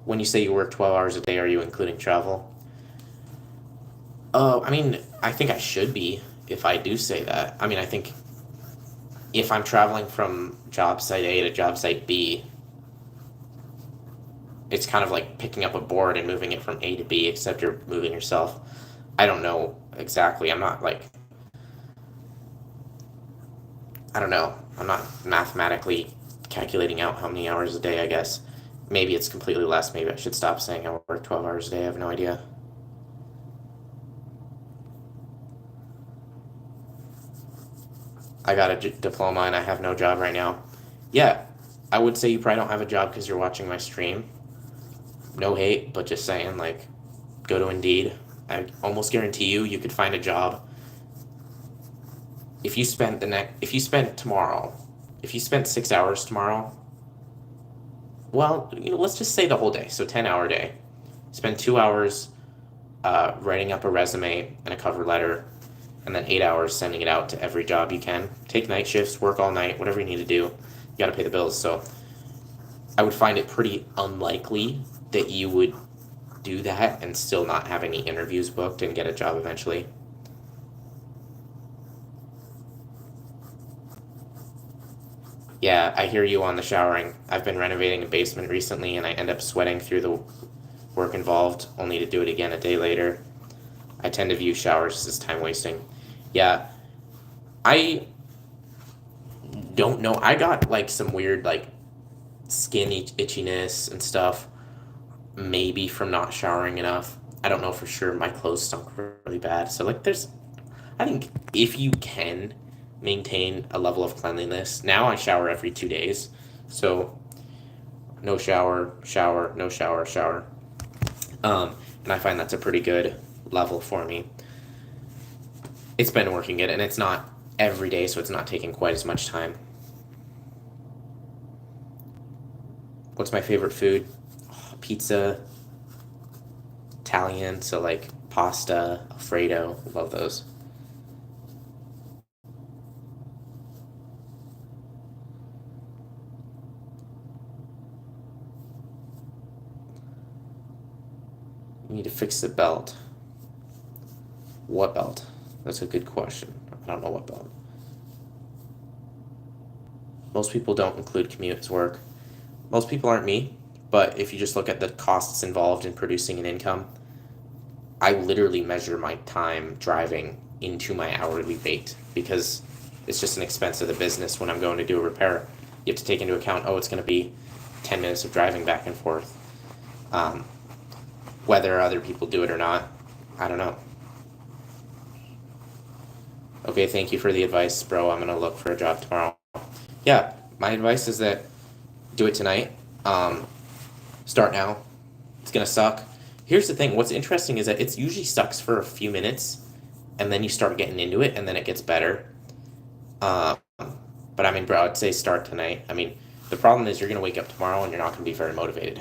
When you say you work 12 hours a day, are you including travel? I mean, I think I should be if I do say that. I mean, I think if I'm traveling from job site A to job site B, it's kind of like picking up a board and moving it from A to B, except you're moving yourself. I don't know exactly. I'm not like, I don't know. I'm not mathematically calculating out how many hours a day, I guess. Maybe it's completely less. Maybe I should stop saying I work 12 hours a day. I have no idea. I got a diploma and I have no job right now. Yeah, I would say you probably don't have a job because you're watching my stream. No hate, but just saying, like, go to Indeed. I almost guarantee you could find a job. If you spent tomorrow, if you spent 6 hours tomorrow, well, let's just say the whole day, so 10-hour day. Spend 2 hours writing up a resume and a cover letter, and then 8 hours sending it out to every job you can. Take night shifts, work all night, whatever you need to do. You got to pay the bills. So I would find it pretty unlikely that you would do that and still not have any interviews booked and get a job eventually. Yeah, I hear you on the showering. I've been renovating a basement recently and I end up sweating through the work involved, only to do it again a day later. I tend to view showers as time wasting. Yeah, I don't know. I got like some weird like skin itchiness and stuff, maybe from not showering enough. I don't know for sure. My clothes stunk really bad. So like I think if you can maintain a level of cleanliness. Now I shower every 2 days. So no shower, shower, no shower, shower. And I find that's a pretty good level for me. It's been working it, and it's not every day, so it's not taking quite as much time. What's my favorite food? Oh, pizza, Italian, so like pasta, Alfredo, love those. You need to fix the belt. What belt? That's a good question. I don't know what belt. Most people don't include commute as work. Most people aren't me, but if you just look at the costs involved in producing an income, I literally measure my time driving into my hourly rate because it's just an expense of the business when I'm going to do a repair. You have to take into account, oh, it's going to be 10 minutes of driving back and forth. Whether other people do it or not, I don't know. Okay, thank you for the advice, bro. I'm going to look for a job tomorrow. Yeah, my advice is that do it tonight. Start now. It's going to suck. Here's the thing. What's interesting is that it usually sucks for a few minutes, and then you start getting into it, and then it gets better. But I mean, bro, I'd say start tonight. I mean, the problem is you're going to wake up tomorrow, and you're not going to be very motivated.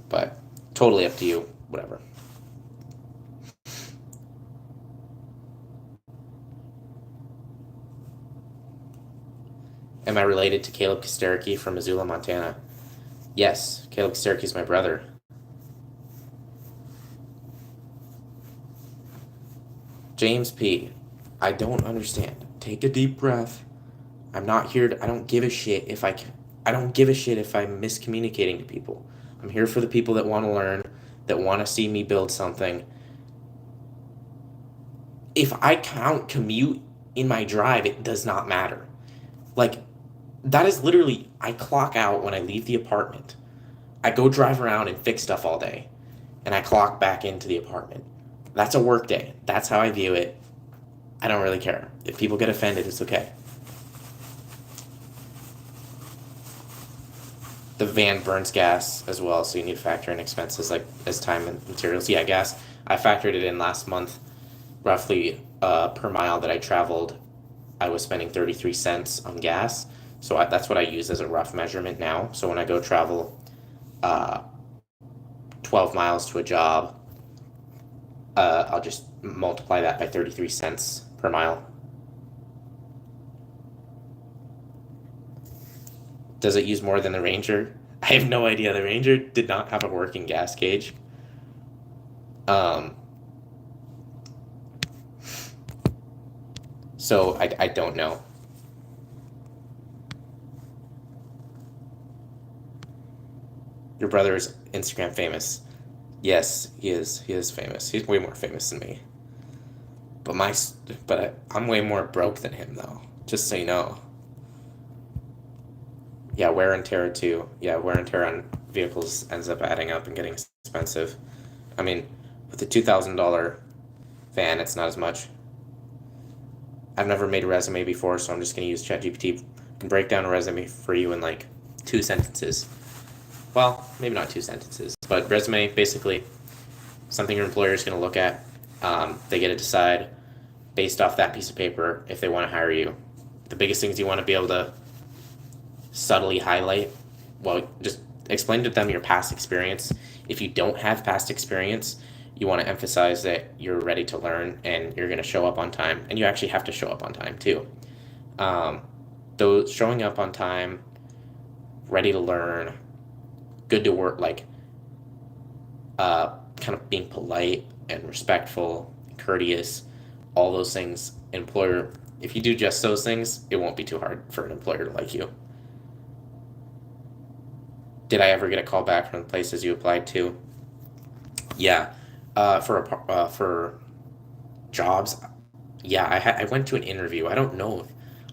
But totally up to you. Whatever. Am I related to Caleb Kesterke from Missoula, Montana? Yes, Caleb Kesterke is my brother. James P. I don't understand. Take a deep breath. I'm not here to, I don't give a shit if I don't give a shit if I'm miscommunicating to people. I'm here for the people that want to learn, that want to see me build something. If I count commute in my drive, it does not matter. Like, that is literally, I clock out when I leave the apartment. I go drive around and fix stuff all day, and I clock back into the apartment. That's a work day. That's how I view it. I don't really care. If people get offended, it's okay. The van burns gas as well, so you need to factor in expenses like as time and materials. Yeah, gas. I factored it in last month. Roughly per mile that I traveled, I was spending 33 cents on gas. So that's what I use as a rough measurement now. So when I go travel 12 miles to a job, I'll just multiply that by 33 cents per mile. Does it use more than the Ranger? I have no idea. The Ranger did not have a working gas gauge. So I don't know. Your brother is Instagram famous. Yes, he is. He is famous. He's way more famous than me. I'm way more broke than him though. Just so you know. Yeah, wear and tear too. Yeah, wear and tear on vehicles ends up adding up and getting expensive. I mean, with a $2,000 van, it's not as much. I've never made a resume before, so I'm just gonna use ChatGPT. I can break down a resume for you in like 2 sentences. Well, maybe not 2 sentences, but resume basically something your employer is gonna look at. They get to decide based off that piece of paper if they want to hire you. The biggest things you want to be able to subtly highlight, well, just explain to them your past experience. If you don't have past experience, you want to emphasize that you're ready to learn and you're going to show up on time, and you actually have to show up on time too. Though showing up on time, ready to learn, good to work, like kind of being polite and respectful, courteous, all those things. Employer, if you do just those things, it won't be too hard for an employer to like you. Did I ever get a call back from the places you applied to? Yeah, for jobs. Yeah, I went to an interview. I don't know if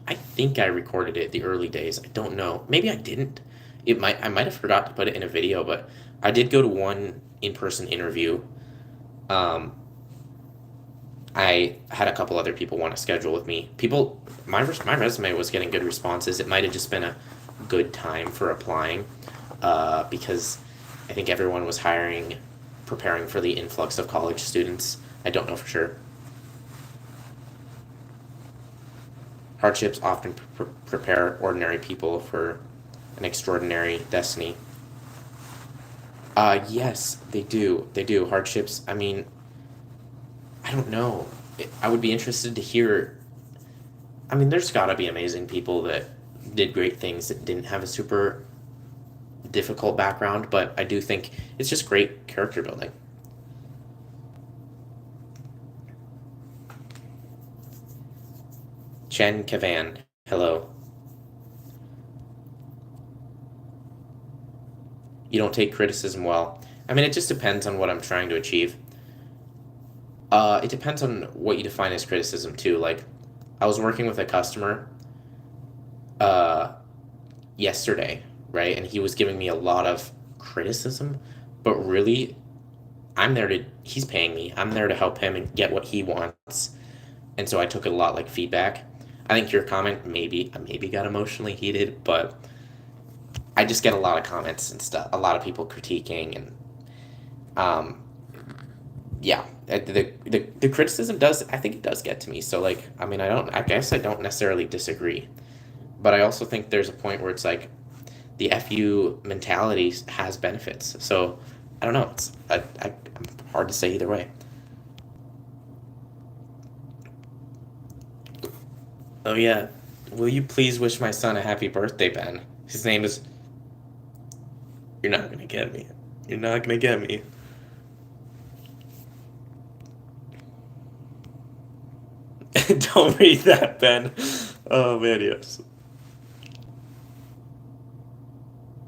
I think I recorded it the early days. I don't know. Maybe I didn't. I might have forgot to put it in a video, but I did go to one in-person interview. Um, I had a couple other people want to schedule with me. My resume was getting good responses. It might have just been a good time for applying, because I think everyone was preparing for the influx of college students. I don't know for sure. Hardships often prepare ordinary people for an extraordinary destiny. Yes, they do. They do. Hardships. I mean, I don't know. I would be interested to hear. I mean, there's got to be amazing people that did great things that didn't have a super difficult background, but I do think it's just great character building. Chen Kavan, hello. You don't take criticism well. I mean, it just depends on what I'm trying to achieve. It depends on what you define as criticism too. Like, I was working with a customer uh, yesterday, right? And he was giving me a lot of criticism, but really, he's paying me. I'm there to help him and get what he wants. And so I took it a lot like feedback. I think your comment I maybe got emotionally heated, but I just get a lot of comments and stuff, a lot of people critiquing, and um, yeah, the criticism does, I think it does get to me. So like, I mean, I guess I don't necessarily disagree, but I also think there's a point where it's like the FU mentality has benefits. So I don't know. I'm hard to say either way. Oh yeah, will you please wish my son a happy birthday, Ben? His name is. You're not gonna get me. You're not gonna get me. Don't read that, Ben. Oh man, yes.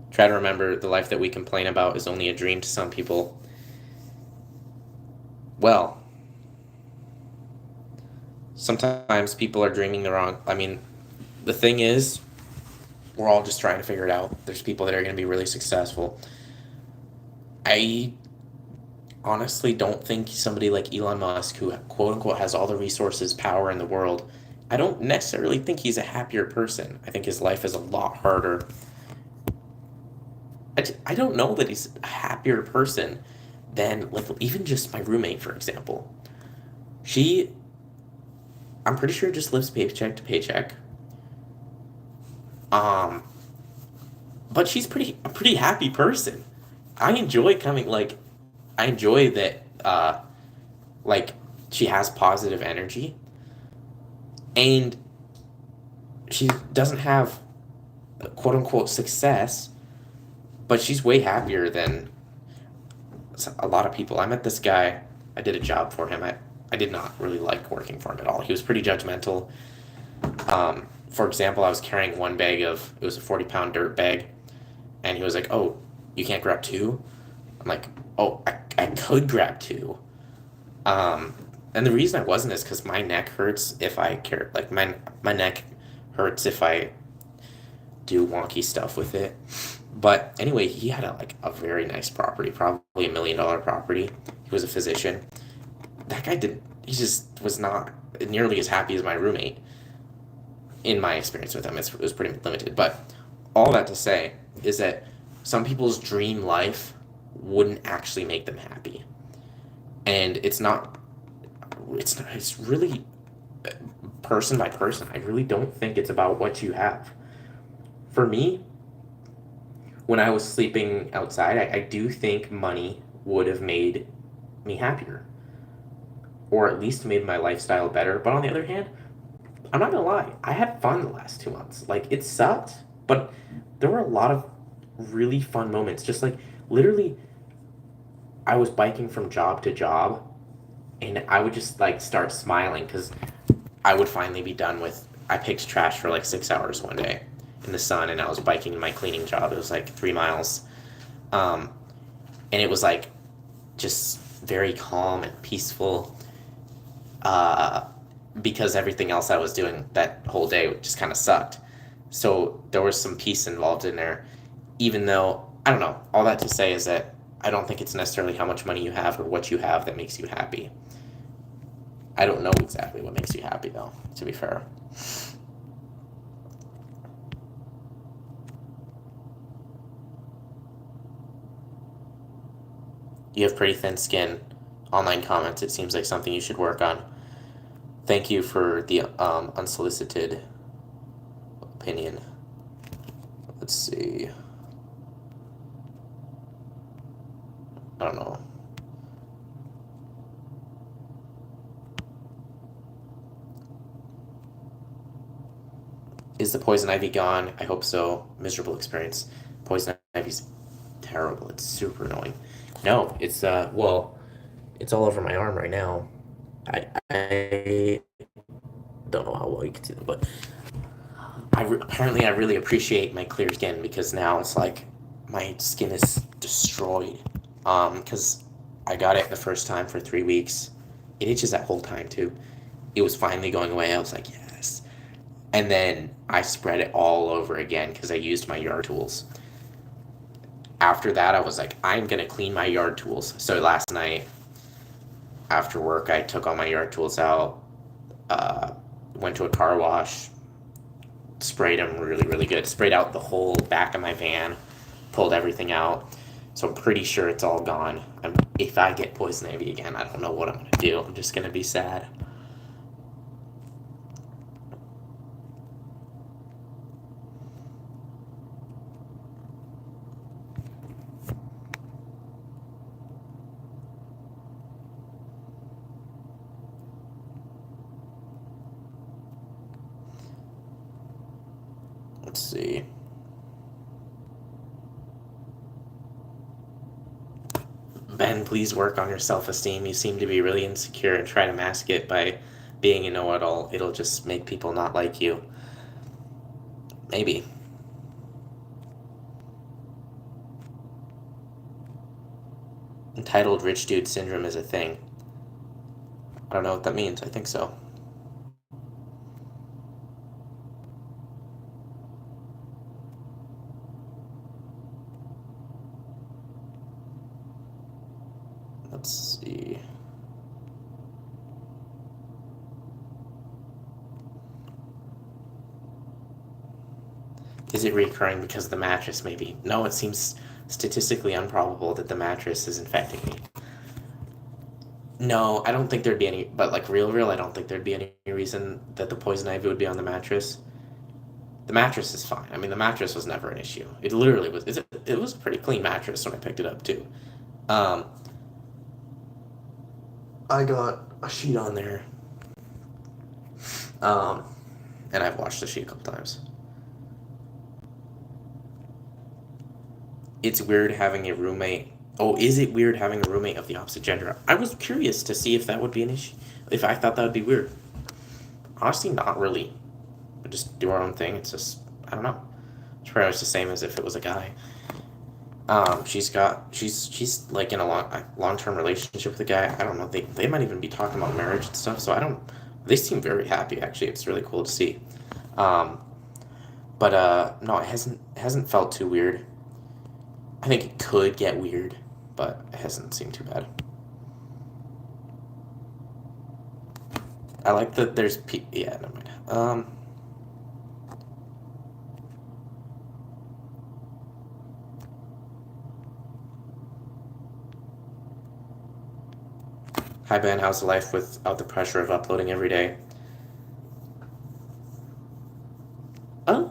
Try to remember the life that we complain about is only a dream to some people. Well, sometimes people are dreaming the wrong. I mean, the thing is, we're all just trying to figure it out. There's people that are going to be really successful. I honestly don't think somebody like Elon Musk, who quote unquote has all the resources, power in the world, I don't necessarily think he's a happier person. I think his life is a lot harder. I don't know that he's a happier person than, like, even just my roommate, for example. She, I'm pretty sure, just lives paycheck to paycheck. Um, but she's a pretty happy person. I enjoy coming, like, I enjoy that, like, she has positive energy, and she doesn't have quote unquote success, but she's way happier than a lot of people. I met this guy, I did a job for him. I did not really like working for him at all. He was pretty judgmental. For example, I was carrying one bag it was a 40-pound dirt bag, and he was like, "Oh, you can't grab two?" I'm like, "Oh, I could grab two." Um, and the reason I wasn't is because my neck hurts if I carry, like, my neck hurts if I do wonky stuff with it. But anyway, he had a very nice property, probably $1 million property. He was a physician. That guy didn't. He just was not nearly as happy as my roommate. In my experience with him, it was pretty limited. But all that to say is that some people's dream life wouldn't actually make them happy, and it's not. It's not. It's really person by person. I really don't think it's about what you have. For me, when I was sleeping outside, I do think money would have made me happier, or at least made my lifestyle better. But on the other hand, I'm not gonna lie, I had fun the last 2 months. Like, it sucked, but there were a lot of really fun moments. Just like, literally, I was biking from job to job, and I would just like start smiling because I would finally be done with. I picked trash for like 6 hours one day in the sun, and I was biking in my cleaning job. It was like 3 miles, um, and it was like just very calm and peaceful. Uh, because everything else I was doing that whole day just kind of sucked. So there was some peace involved in there, even though I don't know. All that to say is that I don't think it's necessarily how much money you have or what you have that makes you happy. I don't know exactly what makes you happy, though, to be fair. You have pretty thin skin. Online comments, it seems like something you should work on. Thank you for the unsolicited opinion. Let's see. I don't know. Is the poison ivy gone? I hope so. Miserable experience. Poison ivy's terrible. It's super annoying. No, it's well, it's all over my arm right now. I don't know how well you can see them, but apparently I really appreciate my clear skin because now it's like my skin is destroyed. Because I got it the first time for 3 weeks. It itches that whole time too. It was finally going away. I was like, yes. And then I spread it all over again because I used my yard tools. After that, I was like, I'm gonna clean my yard tools. So last night after work, I took all my yard tools out, uh, went to a car wash, sprayed them really, really good. Sprayed out the whole back of my van, pulled everything out. So I'm pretty sure it's all gone. If I get poison ivy again, I don't know what I'm gonna do. I'm just gonna be sad. Let's see. Ben, please work on your self-esteem. You seem to be really insecure and try to mask it by being a know-it-all. It'll just make people not like you. Maybe. Entitled rich dude syndrome is a thing. I don't know what that means. I think so. Let's see. Is it recurring because of the mattress, maybe? No, it seems statistically improbable that the mattress is infecting me. No, I don't think there'd be any, but like real, I don't think there'd be any reason that the poison ivy would be on the mattress. The mattress is fine. I mean, the mattress was never an issue. It literally was. It was a pretty clean mattress when I picked it up too. Um, I got a sheet on there, um, and I've washed the sheet a couple times. It's weird having a roommate. Oh, is it weird having a roommate of the opposite gender? I was curious to see if that would be an issue. If I thought that would be weird. Honestly, not really. We just do our own thing. It's just, I don't know. It's pretty much the same as if it was a guy. She's like in a long term relationship with a guy. I don't know. They might even be talking about marriage and stuff. So I don't. They seem very happy. Actually, it's really cool to see. Um, but no, it hasn't felt too weird. I think it could get weird, but it hasn't seemed too bad. I like that there's yeah, never mind. Hi Ben, how's life without the pressure of uploading every day? Uh,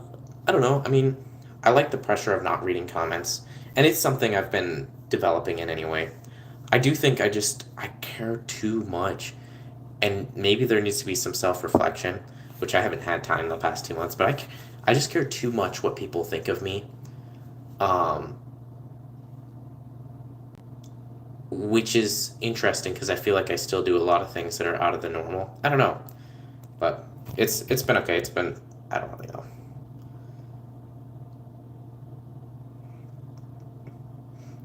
I don't know. I mean, I like the pressure of not reading comments, and it's something I've been developing in anyway. I do think I care too much, and maybe there needs to be some self-reflection, which I haven't had time the past 2 months, but I just care too much what people think of me. Um, which is interesting because I feel like I still do a lot of things that are out of the normal. I don't know, but it's been okay. It's been, I don't really know.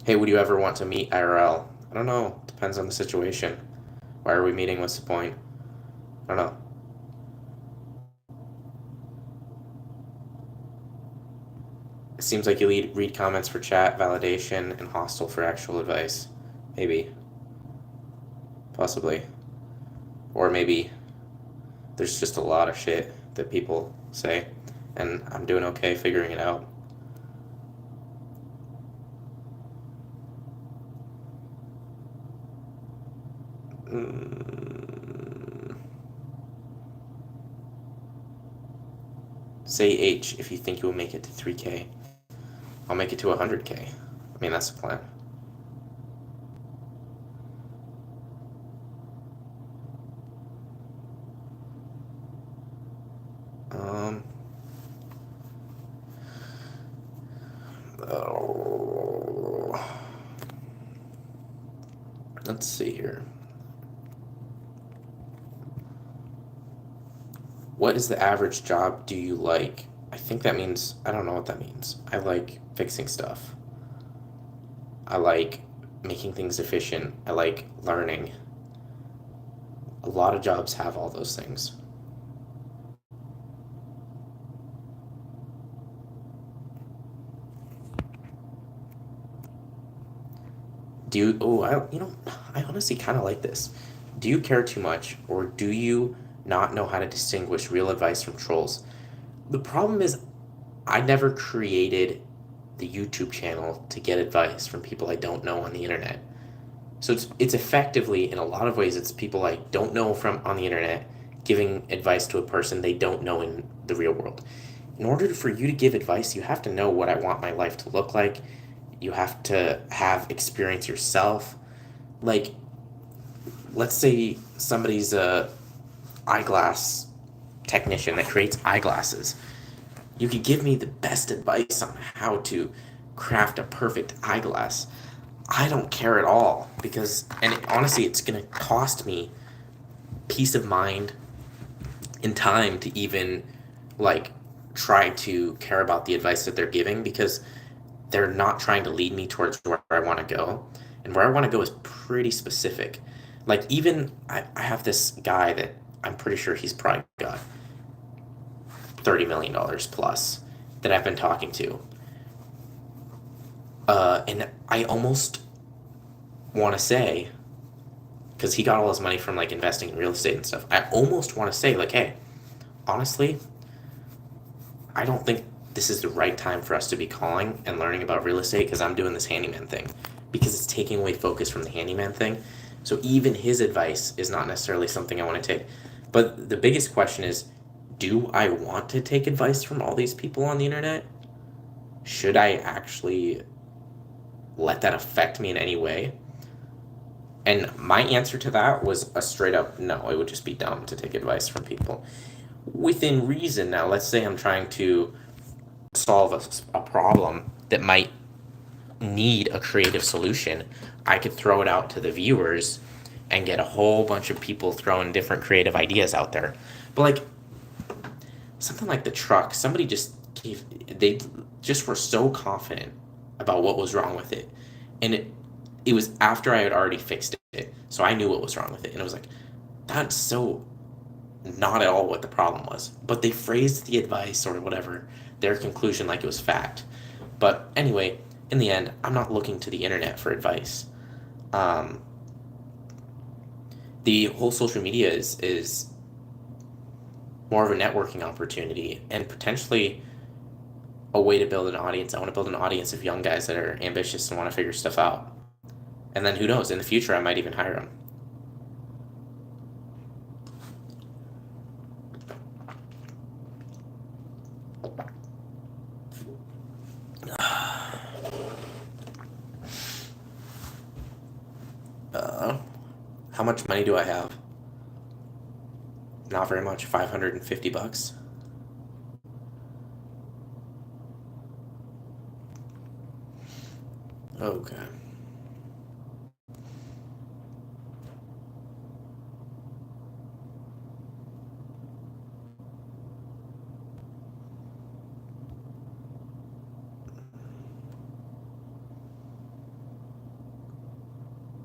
Hey, would you ever want to meet IRL? I don't know. Depends on the situation. Why are we meeting? What's the point? I don't know. It seems like you read comments for chat, validation, and hostile for actual advice. Maybe. Possibly. Or maybe there's just a lot of shit that people say, and I'm doing okay figuring it out. Mm. Say H if you think you will make it to 3K. I'll make it to 100K. I mean, that's the plan. Um, oh, let's see here. What is the average job do you like? I think that means, I don't know what that means. I like fixing stuff. I like making things efficient. I like learning. A lot of jobs have all those things. Do you, oh, I honestly kind of like this. Do you care too much, or do you not know how to distinguish real advice from trolls? The problem is, I never created the YouTube channel to get advice from people I don't know on the internet. So it's effectively, in a lot of ways, it's people I don't know from on the internet giving advice to a person they don't know in the real world. In order for you to give advice, you have to know what I want my life to look like. You have to have experience yourself. Like, let's say somebody's a eyeglass technician that creates eyeglasses. You could give me the best advice on how to craft a perfect eyeglass. I don't care at all because, and honestly, it's going to cost me peace of mind and time to even like try to care about the advice that they're giving because they're not trying to lead me towards where I want to go. And where I want to go is pretty specific. Like, even I have this guy that I'm pretty sure he's probably got $30 million plus that I've been talking to. And I almost want to say, because he got all his money from like investing in real estate and stuff, I almost want to say, like, hey, honestly, I don't think this is the right time for us to be calling and learning about real estate because I'm doing this handyman thing because it's taking away focus from the handyman thing. So even his advice is not necessarily something I want to take. But the biggest question is, do I want to take advice from all these people on the internet? Should I actually let that affect me in any way? And my answer to that was a straight up no. It would just be dumb to take advice from people. Within reason, now, let's say I'm trying to solve a problem that might need a creative solution. I could throw it out to the viewers and get a whole bunch of people throwing different creative ideas out there. But like something like the truck, somebody just gave, they just were so confident about what was wrong with it. And it was after I had already fixed it. So I knew what was wrong with it. And it was like, that's so not at all what the problem was. But they phrased the advice or whatever, their conclusion, like it was fact. But anyway, in the end, I'm not looking to the internet for advice. Um, the whole social media is more of a networking opportunity and potentially a way to build an audience. I want to build an audience of young guys that are ambitious and want to figure stuff out. And then who knows, in the future, I might even hire them. How much money do I have? Not very much. $550. Okay.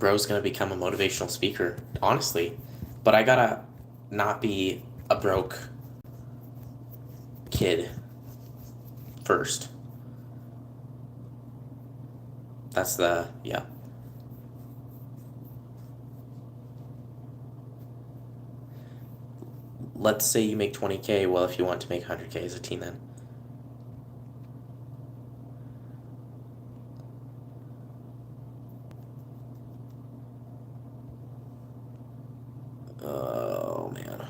bro's gonna become a motivational speaker, honestly. But I gotta not be a broke kid first. That's the, yeah. Let's say you make 20K. Well, if you want to make 100K as a teen, then. Oh, man.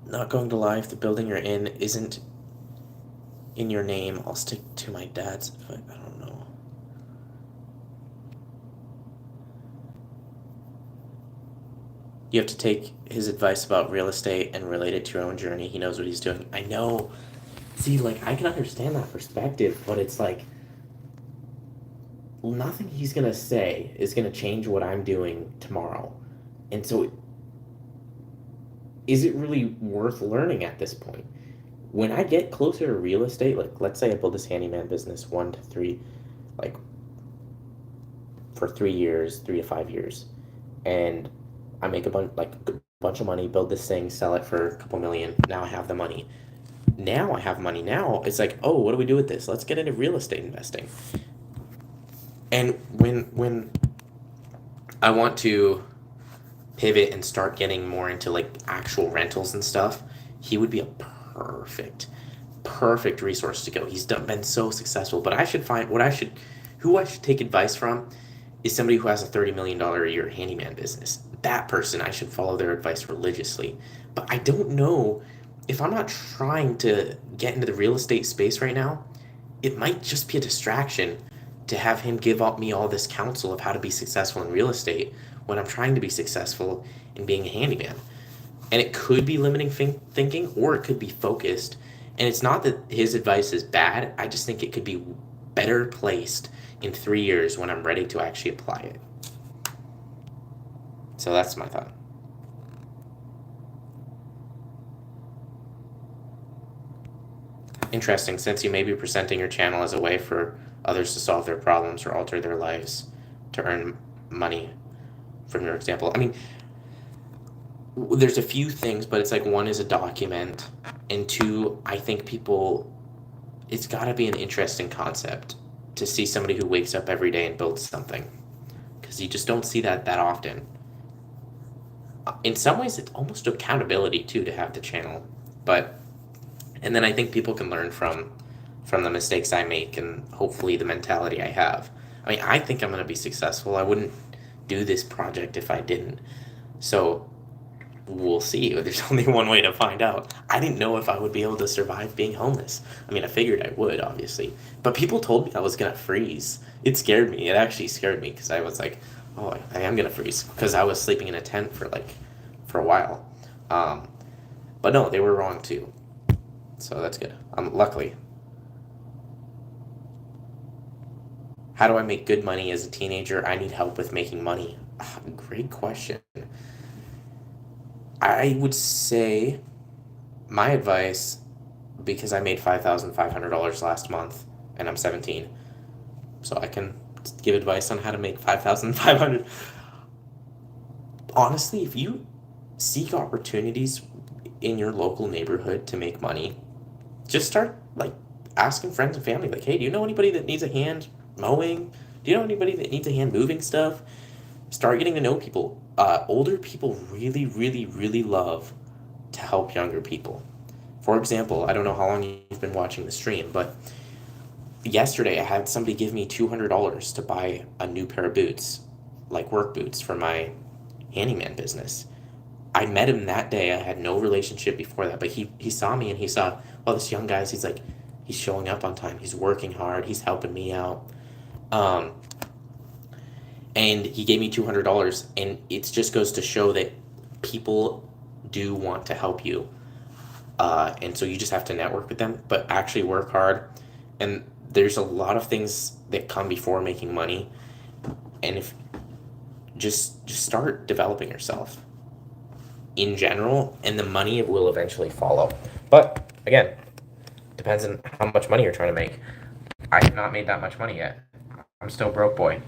Not going to lie, if the building you're in isn't in your name, I'll stick to my dad's. I don't know. You have to take his advice about real estate and relate it to your own journey. He knows what he's doing. I know. See, like, I can understand that perspective, but it's like, nothing he's gonna say is gonna change what I'm doing tomorrow. And so, is it really worth learning at this point? When I get closer to real estate, like, let's say I build this handyman business 1 to 3, like, for 3 years, 3 to 5 years, and I make a bunch of money, build this thing, sell it for a couple million. Now I have the money. Now I have money. Now it's like, oh, what do we do with this? Let's get into real estate investing. And when I want to pivot and start getting more into like actual rentals and stuff, he would be a perfect resource to go. He's been so successful. But I should find who I should take advice from is somebody who has a $30 million a year handyman business. That person, I should follow their advice religiously. But I don't know, if I'm not trying to get into the real estate space right now, it might just be a distraction to have him give me all this counsel of how to be successful in real estate when I'm trying to be successful in being a handyman. And it could be limiting thinking, or it could be focused. And it's not that his advice is bad. I just think it could be better placed in 3 years when I'm ready to actually apply it. So that's my thought. Interesting, since you may be presenting your channel as a way for others to solve their problems or alter their lives to earn money from your example. I mean, there's a few things, but it's like, one is a document, and two, I think it's got to be an interesting concept to see somebody who wakes up every day and builds something, because you just don't see that often. In some ways, it's almost accountability too to have the channel, and then I think people can learn from the mistakes I make and hopefully the mentality I have. I mean, I think I'm going to be successful. I wouldn't do this project if I didn't. So we'll see. There's only one way to find out. I didn't know if I would be able to survive being homeless. I mean, I figured I would, obviously. But people told me I was going to freeze. It scared me. It actually scared me, because I was like, oh, I am going to freeze. Because I was sleeping in a tent for a while. But no, they were wrong too. So that's good. Luckily. How do I make good money as a teenager? I need help with making money. Great question. I would say my advice, because I made $5,500 last month and I'm 17, so I can give advice on how to make $5,500. Honestly, if you seek opportunities in your local neighborhood to make money, just start asking friends and family, hey, do you know anybody that needs a hand mowing? Do you know anybody that needs a hand moving stuff? Start getting to know people. Older people really, really, really love to help younger people. For example, I don't know how long you've been watching the stream, but yesterday I had somebody give me $200 to buy a new pair of boots, like work boots, for my handyman business. I met him that day. I had no relationship before that, but he saw me and he saw, oh, this young guy's, he's showing up on time. He's working hard. He's helping me out. And he gave me $200, and it just goes to show that people do want to help you. And so you just have to network with them, but actually work hard. And there's a lot of things that come before making money. And if just start developing yourself in general, and the money will eventually follow. But again, depends on how much money you're trying to make. I have not made that much money yet. I'm still broke, boy.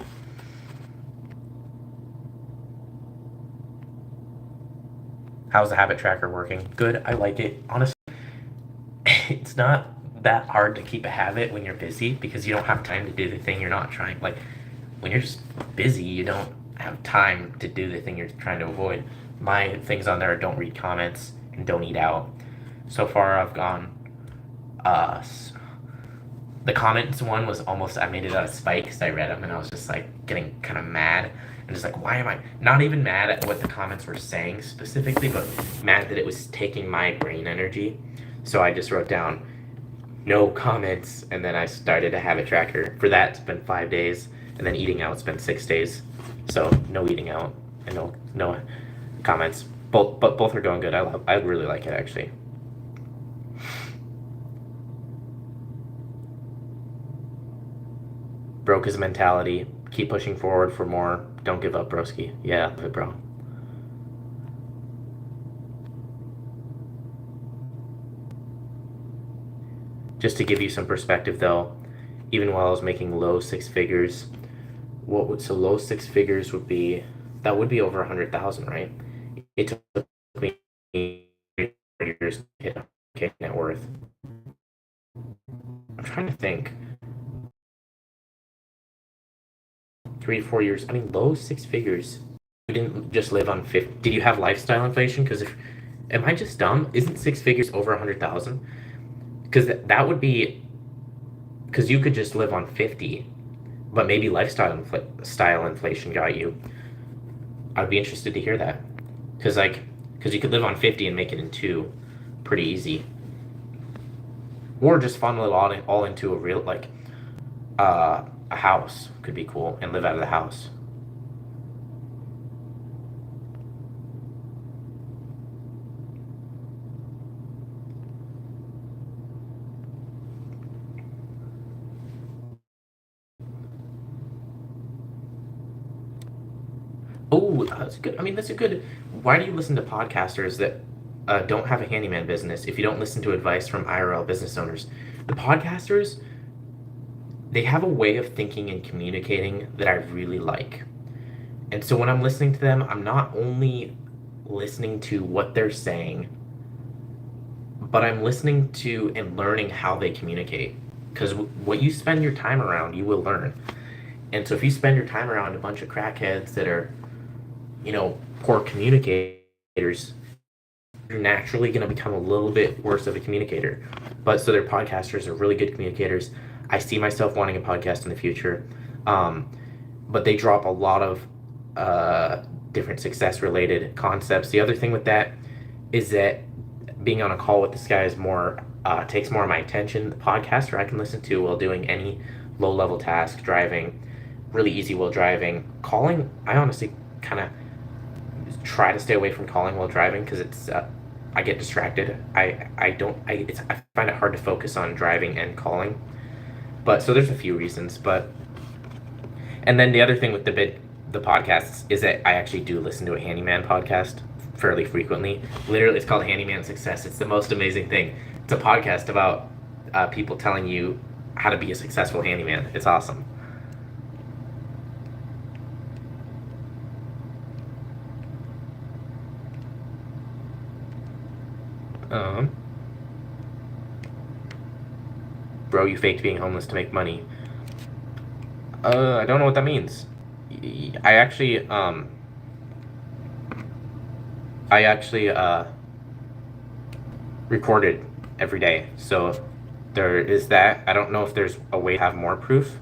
How's the habit tracker working? Good. I like it. Honestly, it's not that hard to keep a habit when you're busy because you don't have time to do the thing you're not trying. Like, when you're just busy, you don't have time to do the thing you're trying to avoid. My things on there are don't read comments and don't eat out. So far, I've gone. The comments one was almost, I made it out of spite because I read them and I was just like getting kind of mad and just like, why am I not even mad at what the comments were saying specifically, but mad that it was taking my brain energy. So I just wrote down no comments, and then I started a habit tracker. For that, it's been 5 days, and then eating out, it's been 6 days. So no eating out and no comments. Both are going good. I really like it actually. Broke his mentality. Keep pushing forward for more. Don't give up, broski. Yeah, bro. Just to give you some perspective, though, even while I was making low six figures, so low six figures would be, that would be over 100,000, right? It took me years to hit net worth. I'm trying to think. 3 to 4 years. I mean, low six figures. You didn't just live on 50. Did you have lifestyle inflation? Because if, am I just dumb? Isn't six figures over 100,000? Because that would be, because you could just live on 50, but maybe style inflation got you. I'd be interested to hear that. Because you could live on 50 and make it in 2 pretty easy. Or just funnel it all into a real, like, a house could be cool and live out of the house. Oh, that's good. I mean, that's a good. Why do you listen to podcasters that don't have a handyman business if you don't listen to advice from IRL business owners? The podcasters, they have a way of thinking and communicating that I really like. And so when I'm listening to them, I'm not only listening to what they're saying, but I'm listening to and learning how they communicate. Because what you spend your time around, you will learn. And so if you spend your time around a bunch of crackheads that are, poor communicators, you're naturally going to become a little bit worse of a communicator. But so their podcasters are really good communicators. I see myself wanting a podcast in the future. But they drop a lot of different success related concepts. The other thing with that is that being on a call with this guy is more takes more of my attention. The podcaster I can listen to while doing any low level task, driving, really easy while driving. Calling, I honestly kind of try to stay away from calling while driving because it's I get distracted. I find it hard to focus on driving and calling. But so there's a few reasons, and then the other thing with the podcasts is that I actually do listen to a handyman podcast fairly frequently. Literally, it's called Handyman Success. It's the most amazing thing. It's a podcast about people telling you how to be a successful handyman. It's awesome. Um, Bro, you faked being homeless to make money. I don't know what that means. I actually, recorded every day, so there is that. I don't know if there's a way to have more proof.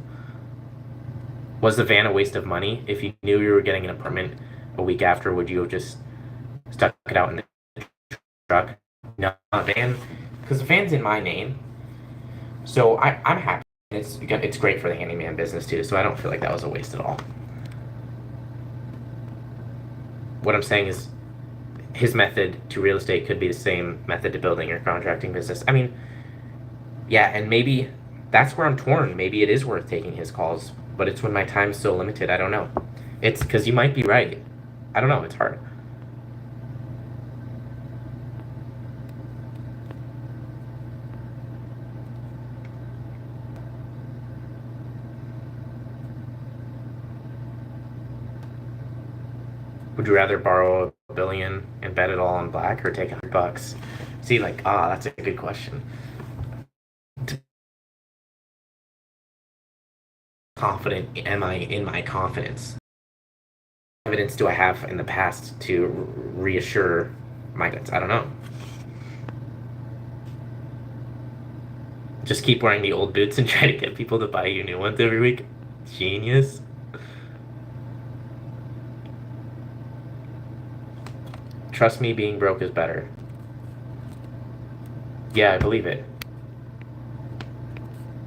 Was the van a waste of money? If you knew you were getting an apartment a week after, would you have just stuck it out in the truck? No, van, because the van's in my name, so I'm happy. It's great for the handyman business too, so I don't feel like that was a waste at all. What I'm saying is, his method to real estate could be the same method to building your contracting business. I mean, yeah, and maybe that's where I'm torn. Maybe it is worth taking his calls, but it's when my time's so limited. I don't know. It's because you might be right. I don't know. It's hard. Would you rather borrow $1 billion and bet it all on black, or take $100? See, like, that's a good question. Confident am I in my confidence? Evidence do I have in the past to reassure my guts? I don't know. Just keep wearing the old boots and try to get people to buy you new ones every week. Genius. Trust me, being broke is better. Yeah, I believe it.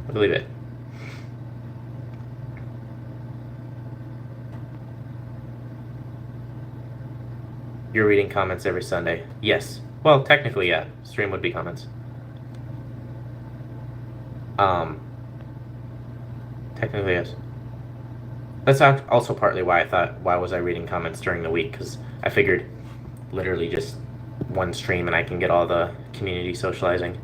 I believe it. You're reading comments every Sunday. Yes. Well, technically, yeah. Stream would be comments. Technically, yes. That's also partly why I thought, why was I reading comments during the week? Because I figured literally just one stream and I can get all the community socializing.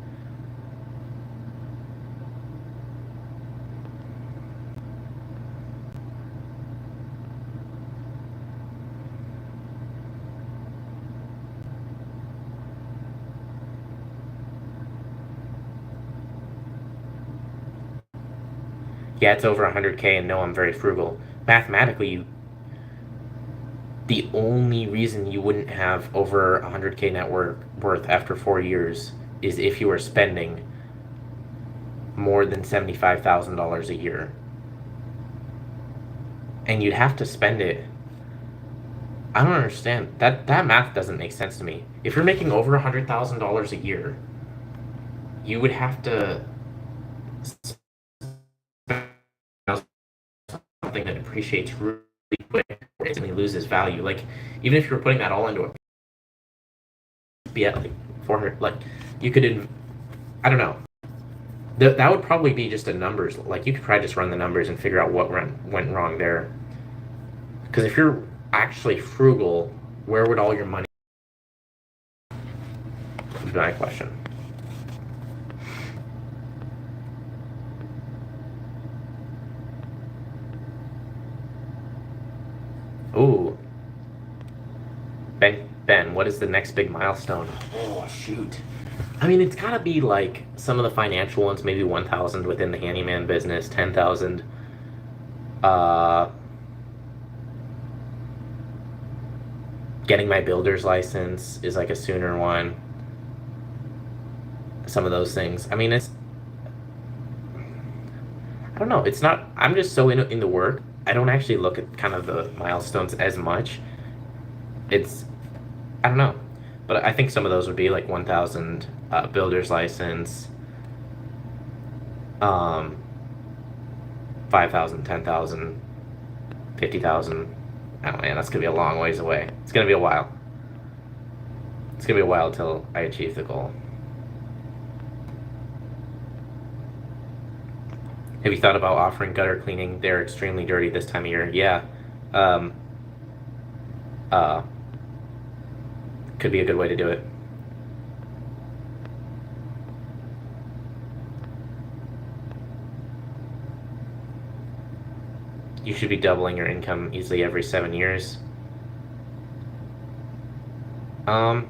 Yeah, it's over 100K, and no, I'm very frugal. Mathematically, the only reason you wouldn't have over 100K net worth after 4 years is if you were spending more than $75,000 a year. And you'd have to spend it. I don't understand. That math doesn't make sense to me. If you're making over $100,000 a year, you would have to something that appreciates really quick or instantly loses value. Like, even if you were putting that all into it, be at like 400, like, you could, I don't know. That would probably be just a numbers, like, you could probably just run the numbers and figure out what went wrong there. Because if you're actually frugal, where would all your money be? My question. Ooh. Ben, what is the next big milestone? Oh, shoot. I mean, it's gotta be like some of the financial ones, maybe 1,000 within the handyman business, 10,000. Getting my builder's license is like a sooner one. Some of those things. I mean, I don't know. It's not. I'm just so in the work. I don't actually look at kind of the milestones as much. It's, I don't know, but I think some of those would be like 1,000 builder's license, 5,000, 10,000, 50,000. Oh man, that's gonna be a long ways away. It's gonna be a while. It's gonna be a while till I achieve the goal. Have you thought about offering gutter cleaning? They're extremely dirty this time of year. Yeah. Could be a good way to do it. You should be doubling your income easily every 7 years. I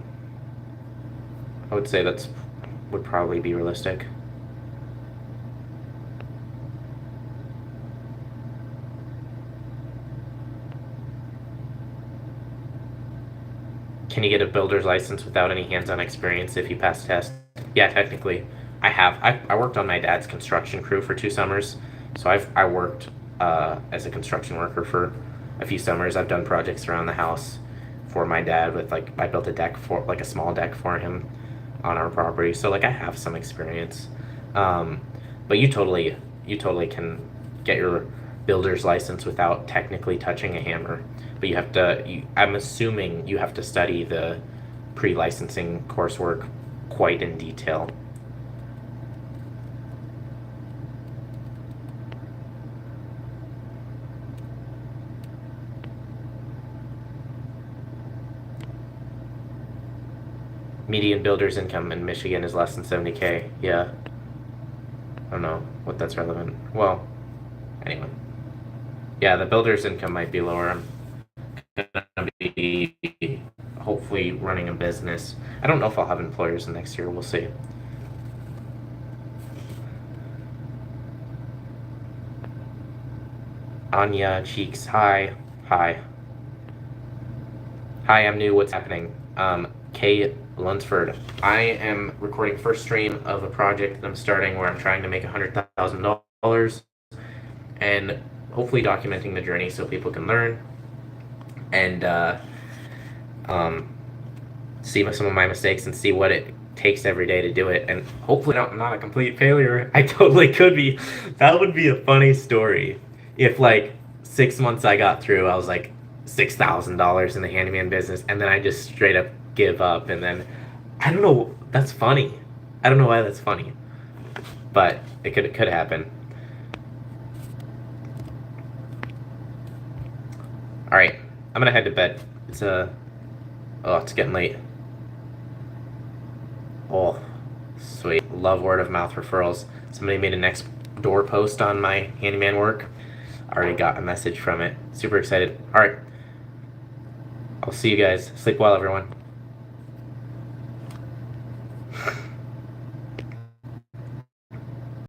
would say would probably be realistic. Can you get a builder's license without any hands-on experience if you pass the test? Yeah, technically. I have. I worked on my dad's construction crew for 2 summers, so I worked as a construction worker for a few summers. I've done projects around the house for my dad with, like, I built a deck for, like, a small deck for him on our property, so, like, I have some experience. But you totally can get your builder's license without technically touching a hammer. But you have to, I'm assuming you have to study the pre-licensing coursework quite in detail. Median builder's income in Michigan is less than 70K. Yeah. I don't know what that's relevant. Well, anyway. Yeah, the builder's income might be lower. I'm gonna be be hopefully running a business. I don't know if I'll have employers next year. We'll see. Anya Cheeks, hi. Hi. Hi, I'm new. What's happening? Kay Lunsford. I am recording first stream of a project that I'm starting where I'm trying to make $100,000 and hopefully documenting the journey so people can learn and see some of my mistakes and see what it takes every day to do it. And hopefully I'm not a complete failure. I totally could be. That would be a funny story. If like 6 months I got through, I was like $6,000 in the handyman business, and then I just straight up give up. And then I don't know. That's funny. I don't know why that's funny, but it could happen. All right, I'm gonna head to bed. It's getting late. Oh, sweet. Love word of mouth referrals. Somebody made a next door post on my handyman work. I already got a message from it. Super excited. All right. I'll see you guys. Sleep well, everyone.